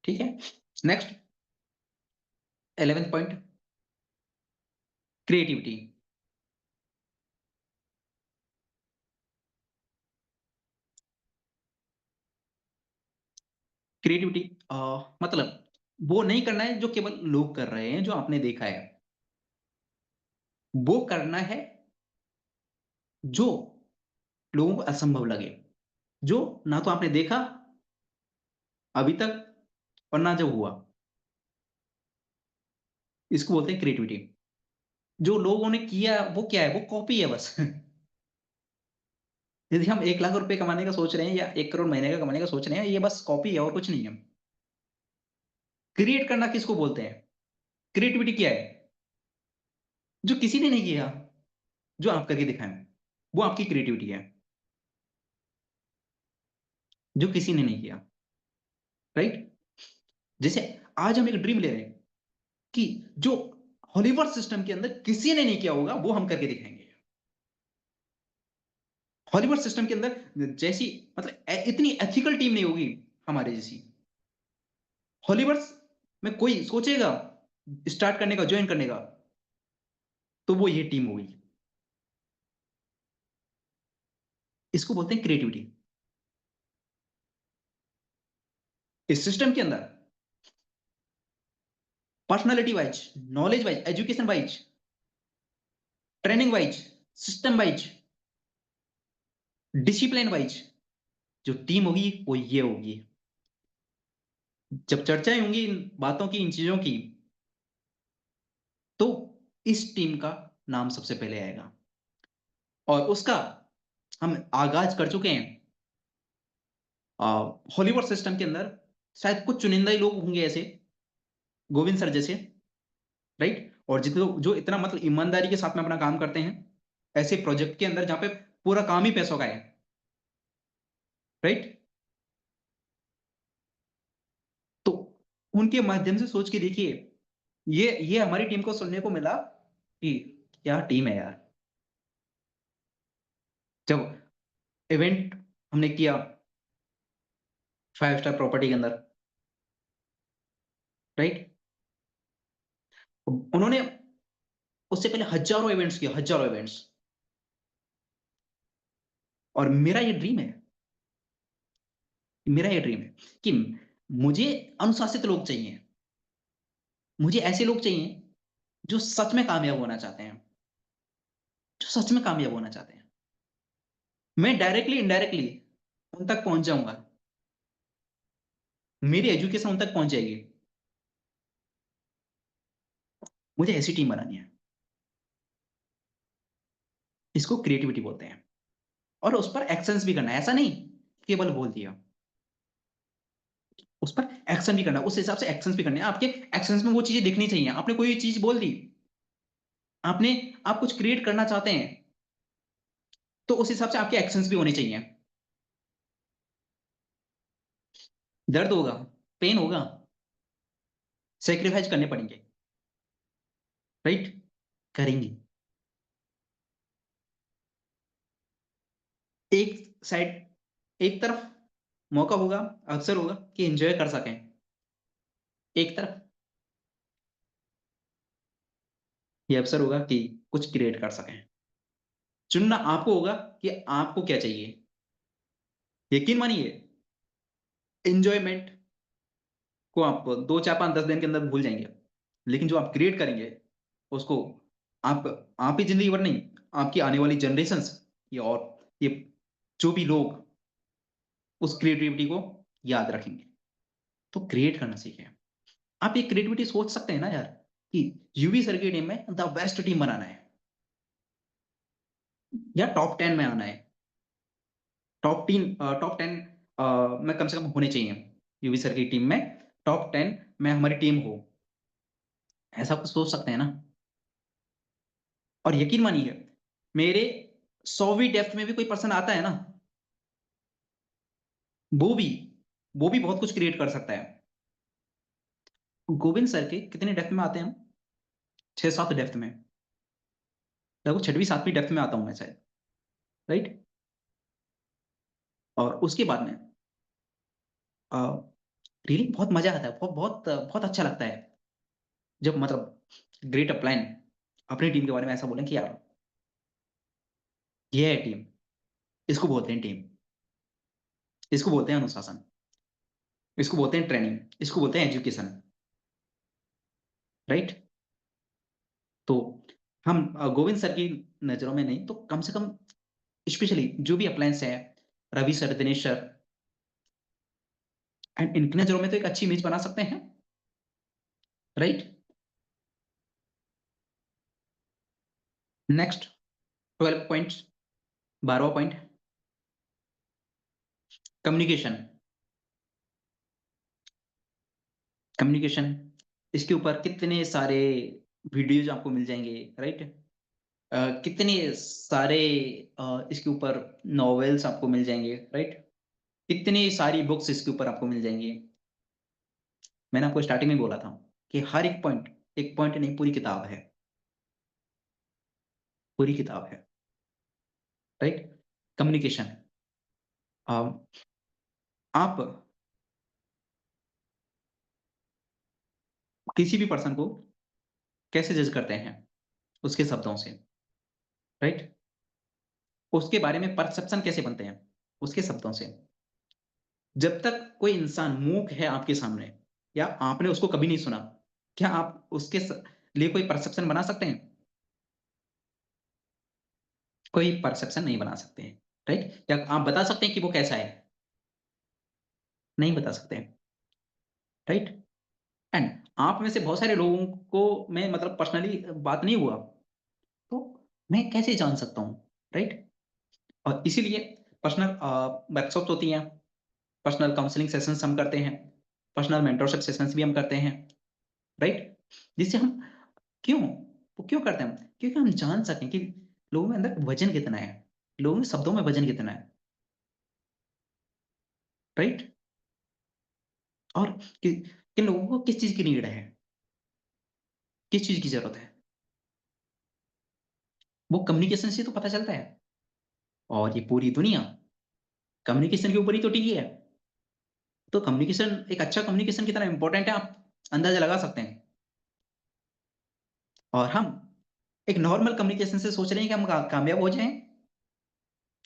ठीक है? Next 11th point, creativity. Creativity मतलब वो नहीं करना है जो केवल लोग कर रहे हैं, जो आपने देखा है, वो करना है जो लोगों को असंभव लगे, जो ना तो आपने देखा अभी तक और ना जो हुआ, इसको बोलते हैं क्रिएटिविटी। जो लोगों ने किया वो क्या है, वो कॉपी है बस यदि हम 1 लाख रुपए कमाने का सोच रहे हैं या 1 करोड़ महीने का कमाने का सोच रहे हैं, ये बस कॉपी है और कुछ नहीं है। क्रिएट करना किसको बोलते हैं? क्रिएटिविटी क्या है? जो किसी ने नहीं किया, जो आप करके दिखाएँ, वो आपकी क्रिएटिविटी है, जो किसी ने नहीं किया, राइट? जैसे आज हम एक ड्रीम ले रहे हैं कि जो हॉलीवुड सिस्टम के अंदर किसी ने नहीं किया होगा, वो हम करके दिखाएँगे। हॉलीवुड सिस्टम के अंदर जैसी मतलब इतनी एथिकल टीम नहीं होगी हमारे जैसी। हॉलीवुड में कोई सोचेगा स्टार्ट करने का, जॉइन करने का, तो वो ये टीम होगी। इसको बोलते हैं क्रिएटिविटी। इस सिस्टम के अंदर personality wise, knowledge wise, education wise, training wise, system wise, discipline wise जो टीम होगी वो ये होगी। जब चर्चाएं होंगी इन बातों की, इन चीजों की, तो इस टीम का नाम सबसे पहले आएगा और उसका हम आगाज कर चुके हैं। हॉलीवुड सिस्टम के अंदर शायद कुछ चुनिंदा ही लोग होंगे ऐसे, गोविंद सर जैसे, राइट? और जितने लोग जो इतना मतलब ईमानदारी के साथ में अपना काम करते हैं ऐसे प्रोजेक्ट के अंदर जहां पे पूरा काम ही पैसों का है, राइट? तो उनके माध्यम से सोच के देखिए, ये हमारी टीम को सुनने को मिला कि क्या टीम है यार। जब इवेंट हमने किया 5 स्टार प्रॉपर्टी के अंदर, राइट? उन्होंने उससे पहले हजारों इवेंट्स किए, हजारों इवेंट्स। और मेरा ये ड्रीम है कि मुझे अनुशासित लोग चाहिए, मुझे ऐसे लोग चाहिए जो सच में कामयाब होना चाहते हैं, जो सच में कामयाब होना चाहते हैं। मैं डायरेक्टली इनडायरेक्टली उन तक पहुंच जाऊंगा, मेरी एजुकेशन उन तक पहुंच जाएगी। मुझे ऐसी टीम बनानी है। इसको क्रिएटिविटी बोलते हैं। और उस पर एक्शंस भी करना है, ऐसा नहीं केवल बोल दिया, उस पर एक्शन भी करना है, उस हिसाब से एक्शंस भी करने हैं। आपके एक्शंस में वो चीजें दिखनी चाहिए। आपने कोई चीज बोल दी, आपने आप कुछ क्रिएट करना चाहते हैं, तो उस हिसाब से आपके एक्शंस भी होने चाहिए। दर्द होगा, पेन होगा, सेक्रीफाइस करने पड़ेंगे, राइट? करेंगे। एक साइड, एक तरफ मौका होगा, अवसर होगा कि एंजॉय कर सकें। एक तरफ ये अवसर होगा कि कुछ क्रिएट कर सकें। चुनना आपको होगा कि आपको क्या चाहिए। यकीन मानिए, एंजॉयमेंट को आप 2, 4, 5, 10 दिन के अंदर भूल जाएंगे, लेकिन जो आप क्रिएट करेंगे उसको आप आप ही जिंदगी भर नहीं, आपकी आने वाली जनरेशंस ये और ये जो भी लोग उस क्रिएटिविटी को याद रखेंगे। तो क्रिएट करना सीखें। आप ये क्रिएटिविटी सोच सकते हैं ना यार कि यूवी सर की टीम में द बेस्ट टीम बनाना है या टॉप 10 में आना है। टॉप 10 में कम से कम होने चाहिए यूवी सर की टीम में। टॉप 10 में हमारी टीम हो, ऐसा कुछ सोच सकते हैं ना। और यकीन मानिए, मेरे 100वीं डेप्थ में भी कोई पर्सन आता है ना, वो भी वो भी बहुत कुछ क्रिएट कर सकता है। गोविंद सर के कितने डेप्थ में आते हैं हम? 6-7 डेप्थ में, लगभग 6वीं 7वीं डेप्थ में आता हूं मैं शायद, राइट? और उसके बाद में रियली बहुत मजा आता है, बहुत बहुत बहुत अच्छा लगता है जब मतलब ग्रेट अपलाइन अपनी टीम के बारे में ऐसा बोलें कि यार ये है टीम। इसको बोलते हैं टीम, इसको बोलते हैं अनुशासन, इसको बोलते हैं ट्रेनिंग, इसको बोलते हैं एजुकेशन, राइट? तो हम गोविंद सर की नजरों में नहीं तो कम से कम स्पेशली जो भी अप्लायंस है, Ravi sir, Dinesh sir, and इनकी नजरों में तो एक अच्छी इमेज बना सकते हैं, राइट? नेक्स्ट 12 पॉइंट, 12वां पॉइंट, कम्युनिकेशन, कम्युनिकेशन इसके ऊपर कितने सारे वीडियोज़ आपको मिल जाएँगे, राइट? कितने सारे इसके ऊपर नॉवेल्स आपको मिल जाएँगे, राइट? कितनी सारी बुक्स इसके ऊपर आपको मिल जाएँगी। मैंने आपको स्टार्टिंग में बोला था कि हर एक पॉइंट नहीं पूरी किताब है, पूरी किताब है, राइट? कम्युनिकेशन अ, आप किसी भी पर्सन को कैसे जज करते हैं? उसके शब्दों से, राइट? उसके बारे में परसेप्शन कैसे बनते हैं? उसके शब्दों से। जब तक कोई इंसान मूक है आपके सामने या आपने उसको कभी नहीं सुना, क्या आप उसके लिए कोई परसेप्शन बना सकते हैं? कोई परसेप्शन नहीं बना सकते हैं, राइट? क्या आप बता सकते हैं कि वो कैसा है? नहीं बता सकते हैं, राइट? एंड आप में से बहुत सारे लोगों को मैं मतलब पर्सनली बात नहीं हुआ, तो मैं कैसे जान सकता हूँ, राइट? और इसीलिए पर्सनल वर्कशॉप्स होती हैं, पर्सनल काउंसलिंग सेशंस हम करते हैं, पर्सनल मेंटरशिप सेशंस भी हम करते हैं, राइट? जिससे हम क्यों? वो क्यों करते हैं हम? क्योंकि हम जान सकें कि लोगों में अंदर वज़न कितना है, लोगों के शब्दों में वज़न कितना है, राइट? और कि किन लोगों को किस चीज़ की नीड है, किस चीज़ की ज़रूरत है, वो कम्युनिकेशन से तो पता चलता है। और ये पूरी दुनिया कम्युनिकेशन के ऊपर ही तो टिकी है। तो कम्युनिकेशन एक अच्छा कम्युनिकेशन कितना इम्पोर्टेंट है आप अंदाज़ा लगा सकते हैं। और हम एक नॉर्मल कम्युनिकेशन से सोच रहे हैं कि हम कामयाब हो जाएँ,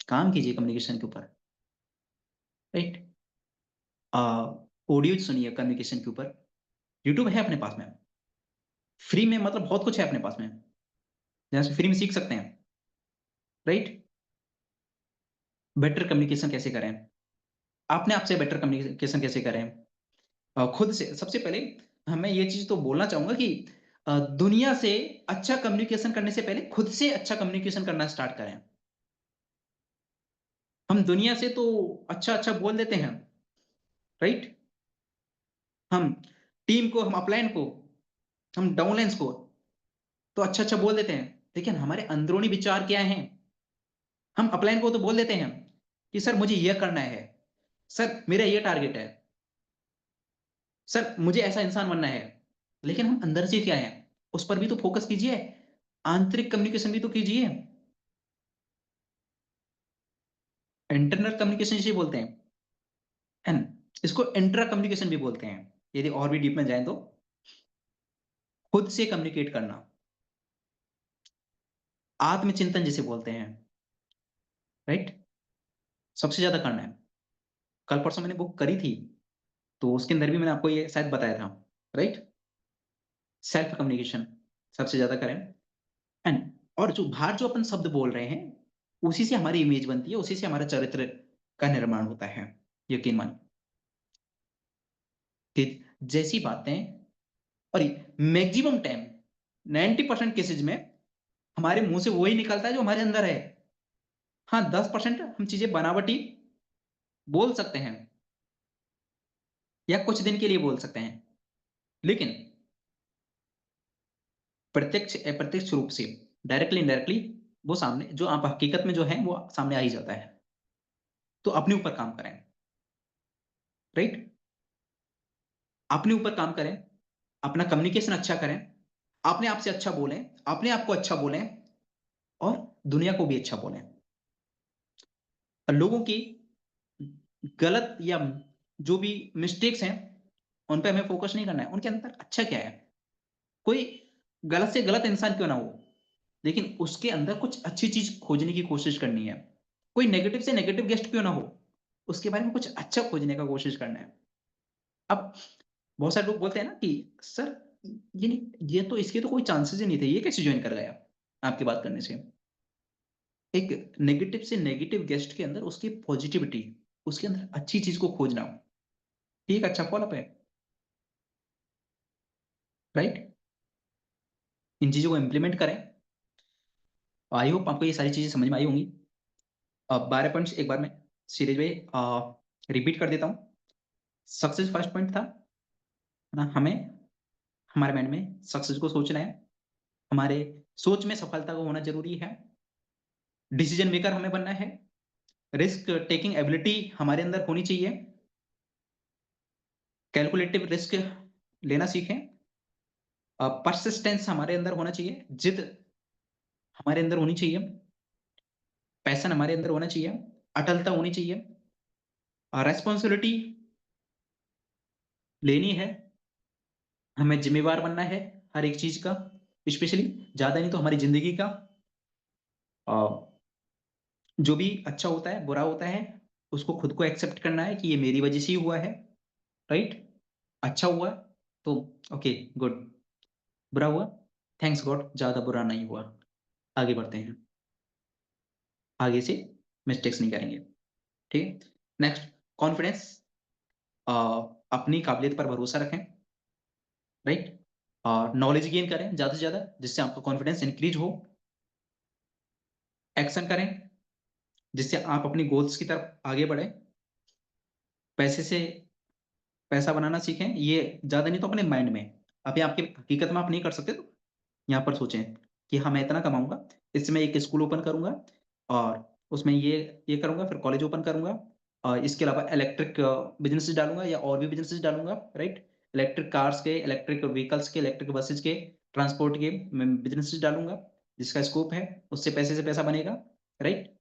काम कीजिए कम्युनिकेशन के ऊपर, राइट? अ, ऑडियोज़ सुनिए कम्युनिकेशन के ऊपर, यूट्यूब है अपने पास में, फ्री में मतलब बहुत कुछ है अपने पास में, जहाँ से फ्री में सीख सकते हैं, राइट? बेटर कम्युनिकेशन कैसे करें? अपने आप से बेटर कम्युनिकेशन कैसे करें? खुद से सबसे पहले मैं ये चीज़ तो बोलना चाहूँगा कि दुनिया से अच्छा कम्युनिकेशन करने से पहले खुद से अच्छा कम्युनिकेशन करना स्टार्ट करें। हम दुनिया से तो अच्छा-अच्छा बोल देते हैं, राइट? हम टीम को, हम अपलाइन को, हम डाउनलाइन्स को तो अच्छा-अच्छा बोल देते हैं, लेकिन हमारे अंदरूनी विचार क्या हैं? हम अपलाइन को तो बोल देते हैं कि सर मुझे ये करना है, सर मेरा ये टारगेट है, सर मुझे ऐसा इंसान बनना है, लेकिन हम अंदर से क्या हैं? उस पर भी तो फोकस कीजिए, आंतरिक कम्युनिकेशन भी तो कीजिए। इंटरनल कम्युनिकेशन जिसे बोलते हैं, एंड इसको इंट्रा कम्युनिकेशन भी बोलते हैं। यदि और भी डीप में जाएँ तो खुद से कम्युनिकेट करना, आत्मचिंतन जिसे बोलते हैं, राइट? सबसे ज़्यादा करना है। कल-परसों मैंने बुक करी थी, तो उसके अंदर भी मैंने आपको ये शायद बताया था, राइट? सेल्फ कम्युनिकेशन सबसे ज़्यादा करें एंड और जो बाहर जो अपन शब्द बोल रहे हैं, उसी से हमारी इमेज बनती है, उसी से हमारा चरित्र का निर्माण होता है। यकीन मानिए कि जैसी बातें और मैक्सिमम टाइम 90% केसेज़ में हमारे मुँह से वही निकलता है जो हमारे अंदर है। हाँ, 10% हम चीज़ें बनावटी बोल सकते हैं या कुछ दिन के लिए बोल सकते हैं। लेकिन अप्रत्यक्ष रूप से डायरेक्टली, इनडायरेक्टली वो सामने जो आप हकीकत में जो है वो सामने आ ही जाता है। तो अपने ऊपर काम करें, राइट? अपने ऊपर काम करें, अपना कम्युनिकेशन अच्छा करें, अपने आप से अच्छा बोलें, अपने आप को अच्छा बोलें और दुनिया को भी अच्छा बोलें। लोगों की गलत या जो भी मिस्टेक्स हैं, उन पे हमें फ़ोकस नहीं करना है। उनके अंदर अच्छा क्या है? कोई गलत से गलत इंसान क्यों ना हो, लेकिन उसके अंदर कुछ अच्छी चीज़ खोजने की कोशिश करनी है। कोई नेगेटिव से नेगेटिव गेस्ट क्यों ना हो, उसके बारे में कुछ अच्छा खोजने का कोशिश करना है। अब बहुत सारे लोग बोलते हैं ना कि सर ये तो इसके तो कोई चांसेस ही नहीं थे, ये कैसे जॉइन कर गया आपकी बात करने से? एक नेगेटिव से नेगेटिव गेस्ट के अंदर उसकी पॉजिटिविटी, उसके अंदर अच्छी चीज़ को खोजना, ये एक अच्छा फ़ॉलो-अप है, राइट? इन चीज़ों को इम्प्लीमेंट करें। आई होप आपको ये सारी चीज़ें समझ में आई होंगी। 12 पॉइंट्स एक बार में सीरीज़ में रिपीट कर देता हूँ। सक्सेस फर्स्ट पॉइंट था, है ना? हमें हमारे माइंड में सक्सेस को सोचना है, हमारे सोच में सफलता को होना ज़रूरी है, डिसीजन मेकर हमें बनना है, रिस्क टेकिंग एबिलिटी हमारे अंदर होनी चाहिए, कैलकुलेटिव रिस्क लेना सीखें, परसिस्टेंस हमारे अंदर होना चाहिए, जिद हमारे अंदर होनी चाहिए, पैशन हमारे अंदर होना चाहिए, अटलता होनी चाहिए, रिस्पॉन्सिबिलिटी लेनी है, हमें ज़िम्मेवार बनना है हर एक चीज़ का, स्पेशली ज़्यादा नहीं तो हमारी ज़िंदगी का। अ, जो भी अच्छा होता है, बुरा होता है, उसको खुद को एक्सेप्ट करना है कि ये मेरी वज़ह से ही हुआ है, राइट? अच्छा हुआ तो ओके, गुड, बुरा हुआ, थैंक्स गॉड ज़्यादा बुरा नहीं हुआ, आगे बढ़ते हैं, आगे से मिस्टेक्स नहीं करेंगे, ठीक है? नेक्स्ट कॉन्फिडेंस, अ, अपनी काबिलियत पर भरोसा रखें, राइट? नॉलेज गेन करें ज़्यादा से ज़्यादा, जिससे आपका कॉन्फिडेंस इंक्रीज़ हो, एक्शन करें, जिससे आप अपनी गोल्स की तरफ आगे बढ़ें, पैसे से पैसा बनाना सीखें, ये ज़्यादा नहीं तो अपने माइंड में, अभी आपकी हकीकत में आप नहीं कर सकते तो यहाँ पर सोचें कि हाँ, मैं इतना कमाऊँगा, इससे मैं एक स्कूल ओपन करूँगा और उसमें ये करूँगा, फिर कॉलेज ओपन करूँगा और इसके अलावा इलेक्ट्रिक बिज़नेसेस डालूँगा या और भी बिज़नेसेस डालूँगा, राइट? इलेक्ट्रिक कार्स के, इलेक्ट्रिक व्हीकल्स के, इलेक्ट्रिक बसेस के, ट्रांसपोर्ट के मैं बिज़नेसेस डालूँगा, जिसका स्कोप है, उससे पैसे से पैसा बनेगा, राइट?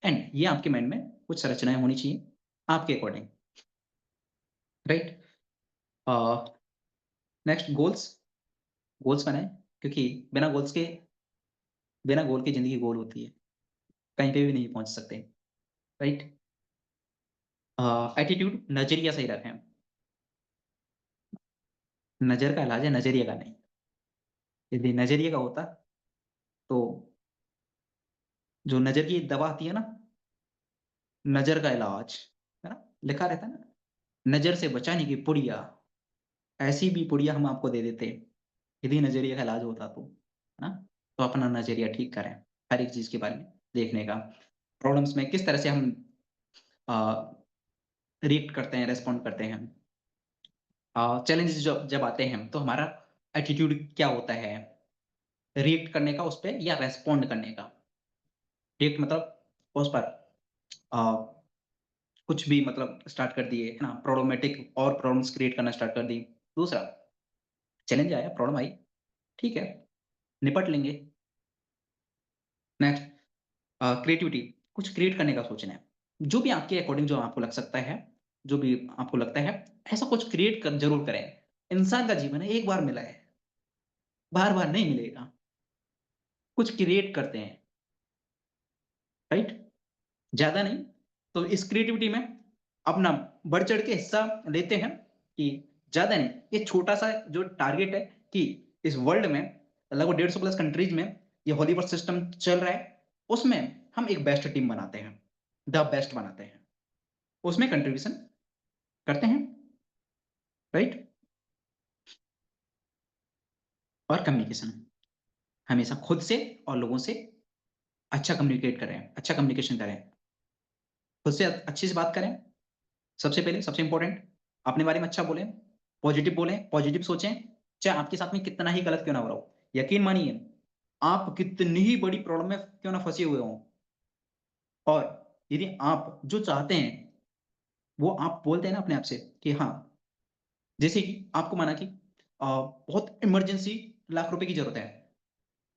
एंड ये आपके माइंड में कुछ संरचनाएँ होनी चाहिए, आपके अकॉर्डिंग, राइट? अ, नेक्स्ट गोल्स, गोल्स बनाएँ क्योंकि बिना गोल के ज़िंदगी गोल होती है, कहीं पे भी नहीं पहुँच सकते, राइट? एटीट्यूड नज़रिया सही रखें, नज़र का इलाज है नज़रिए का नहीं। यदि नज़रिए का होता तो जो नज़र की दवा आती है ना, नज़र का इलाज, है ना? लिखा रहता है ना, नज़र से बचाने की पुड़िया, ऐसी भी पुड़िया हम आपको दे देते, यदि नज़रिए का इलाज होता तो, है ना? तो अपना नज़रिया ठीक करें, हर एक चीज़ के बारे में देखने का, प्रॉब्लम्स में किस तरह से हम अ, रिएक्ट करते हैं, रिस्पॉन्ड करते हैं। चैलेंजेस जब जब आते हैं, तो हमारा एटीट्यूड क्या होता है, रिएक्ट करने का उस पे या रिस्पॉन्ड करने का। रिएक्ट मतलब उस पर अ, कुछ भी मतलब स्टार्ट कर दिए, है ना? प्रॉब्लमैटिक और प्रॉब्लम्स क्रिएट करना स्टार्ट कर दी। दूसरा, चैलेंज आया, प्रॉब्लम आई, ठीक है, निपट लेंगे। नेक्स्ट क्रिएटिविटी, कुछ क्रिएट करने का सोचना है। जो भी आपके अकॉर्डिंग जो आपको लग सकता है, जो भी आपको लगता है, ऐसा कुछ क्रिएट कर ज़रूर करें। इंसान का जीवन है, एक बार मिला है, बार-बार नहीं मिलेगा। कुछ क्रिएट करते हैं, राइट? ज़्यादा नहीं, तो इस क्रिएटिविटी में अपना बढ़-चढ़ के हिस्सा लेते हैं कि ज़्यादा नहीं, ये छोटा-सा जो टारगेट है कि इस वर्ल्ड में लगभग 150 प्लस कंट्रीज़ में ये हॉलीवुड सिस्टम चल रहा है, उसमें हम एक बेस्ट टीम बनाते हैं, द बेस्ट बनाते हैं। उसमें कंट्रीब्यूशन करते हैं, राइट? और कम्युनिकेशन, हमेशा खुद से और लोगों से अच्छा कम्युनिकेट करें, अच्छा कम्युनिकेशन करें। खुद से अच्छे से बात करें, सबसे पहले, सबसे इम्पोर्टेंट, अपने बारे में अच्छा बोलें, पॉज़िटिव सोचें, चाहे आपके साथ में कितना ही गलत क्यों ना हो रहा हो। यकीन मानिए, आप कितनी ही बड़ी प्रॉब्लम में क्यों ना फँसे हुए हों और यदि आप जो चाहते हैं, वो आप बोलते हैं ना अपने आप से कि हाँ, जैसे कि आपको माना कि बहुत इमरजेंसी लाख रुपए की ज़रूरत है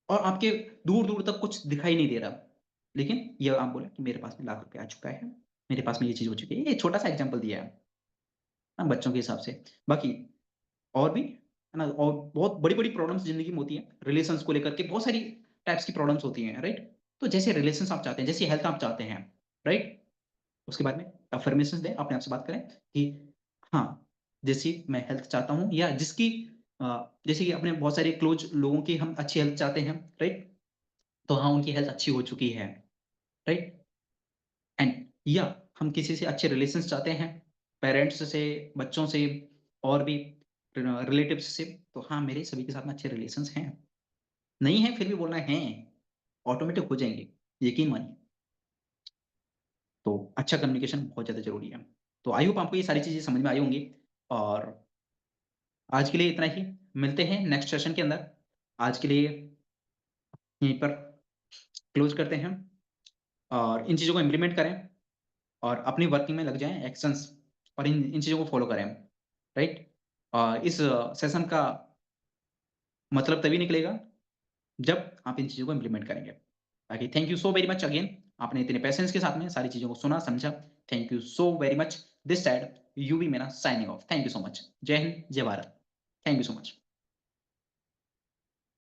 और आपके दूर-दूर तक कुछ दिखाई नहीं दे रहा। लेकिन ये आप बोले कि मेरे पास में लाख रुपए आ चुका है, मेरे पास में ये चीज़ हो चुकी है। ये छोटा-सा एग्ज़ाम्पल दिया है, हाँ, बच्चों के हिसाब से। बाकी और भी, है ना? और बहुत बड़ी-बड़ी प्रॉब्लम्स ज़िंदगी में होती हैं, रिलेशंस को लेकर के बहुत सारी टाइप्स की प्रॉब्लम्स होती हैं, राइट? तो जैसे रिलेशंस आप चाहते हैं, जैसी हेल्थ आप चाहते हैं, राइट? उसके बारे में अफ़र्मेशंस दें, अपने आप से बात करें कि हाँ, जैसी मैं हेल्थ चाहता हूँ या जिसकी जैसे कि अपने बहुत सारे क्लोज़ लोगों की हम अच्छी हेल्थ चाहते हैं, राइट? तो हाँ, उनकी हेल्थ अच्छी हो चुकी है, राइट? एंड या हम किसी से अच्छे रिलेशंस चाहते हैं, पेरेंट्स से, बच्चों से और भी रिलेटिव्स से, तो हाँ, मेरे सभी के साथ में अच्छे रिलेशंस हैं। नहीं है फिर भी बोलना है, ऑटोमेटिक हो जाएँगे, यकीन मानिए। तो अच्छा कम्युनिकेशन बहुत ज़्यादा ज़रूरी है। तो आई होप आपको ये सारी चीज़ें समझ में आई होंगी और आज के लिए इतना ही। मिलते हैं नेक्स्ट सेशन के अंदर। आज के लिए यहीं पर क्लोज़ करते हैं और इन चीज़ों को इम्प्लीमेंट करें और अपनी वर्किंग में लग जाएँ, एक्शंस और इन इन चीज़ों को फ़ॉलो करें, राइट? इस सेशन का मतलब तभी निकलेगा जब आप इन चीज़ों को इम्प्लीमेंट करेंगे। बाकी thank you so very much again आपने इतने पेशेंस के साथ में सारी चीज़ों को सुना, समझा। Thank you so very much. This side UV Meena signing off. Thank you so much. जय हिंद, जय Bharat. Thank you so much.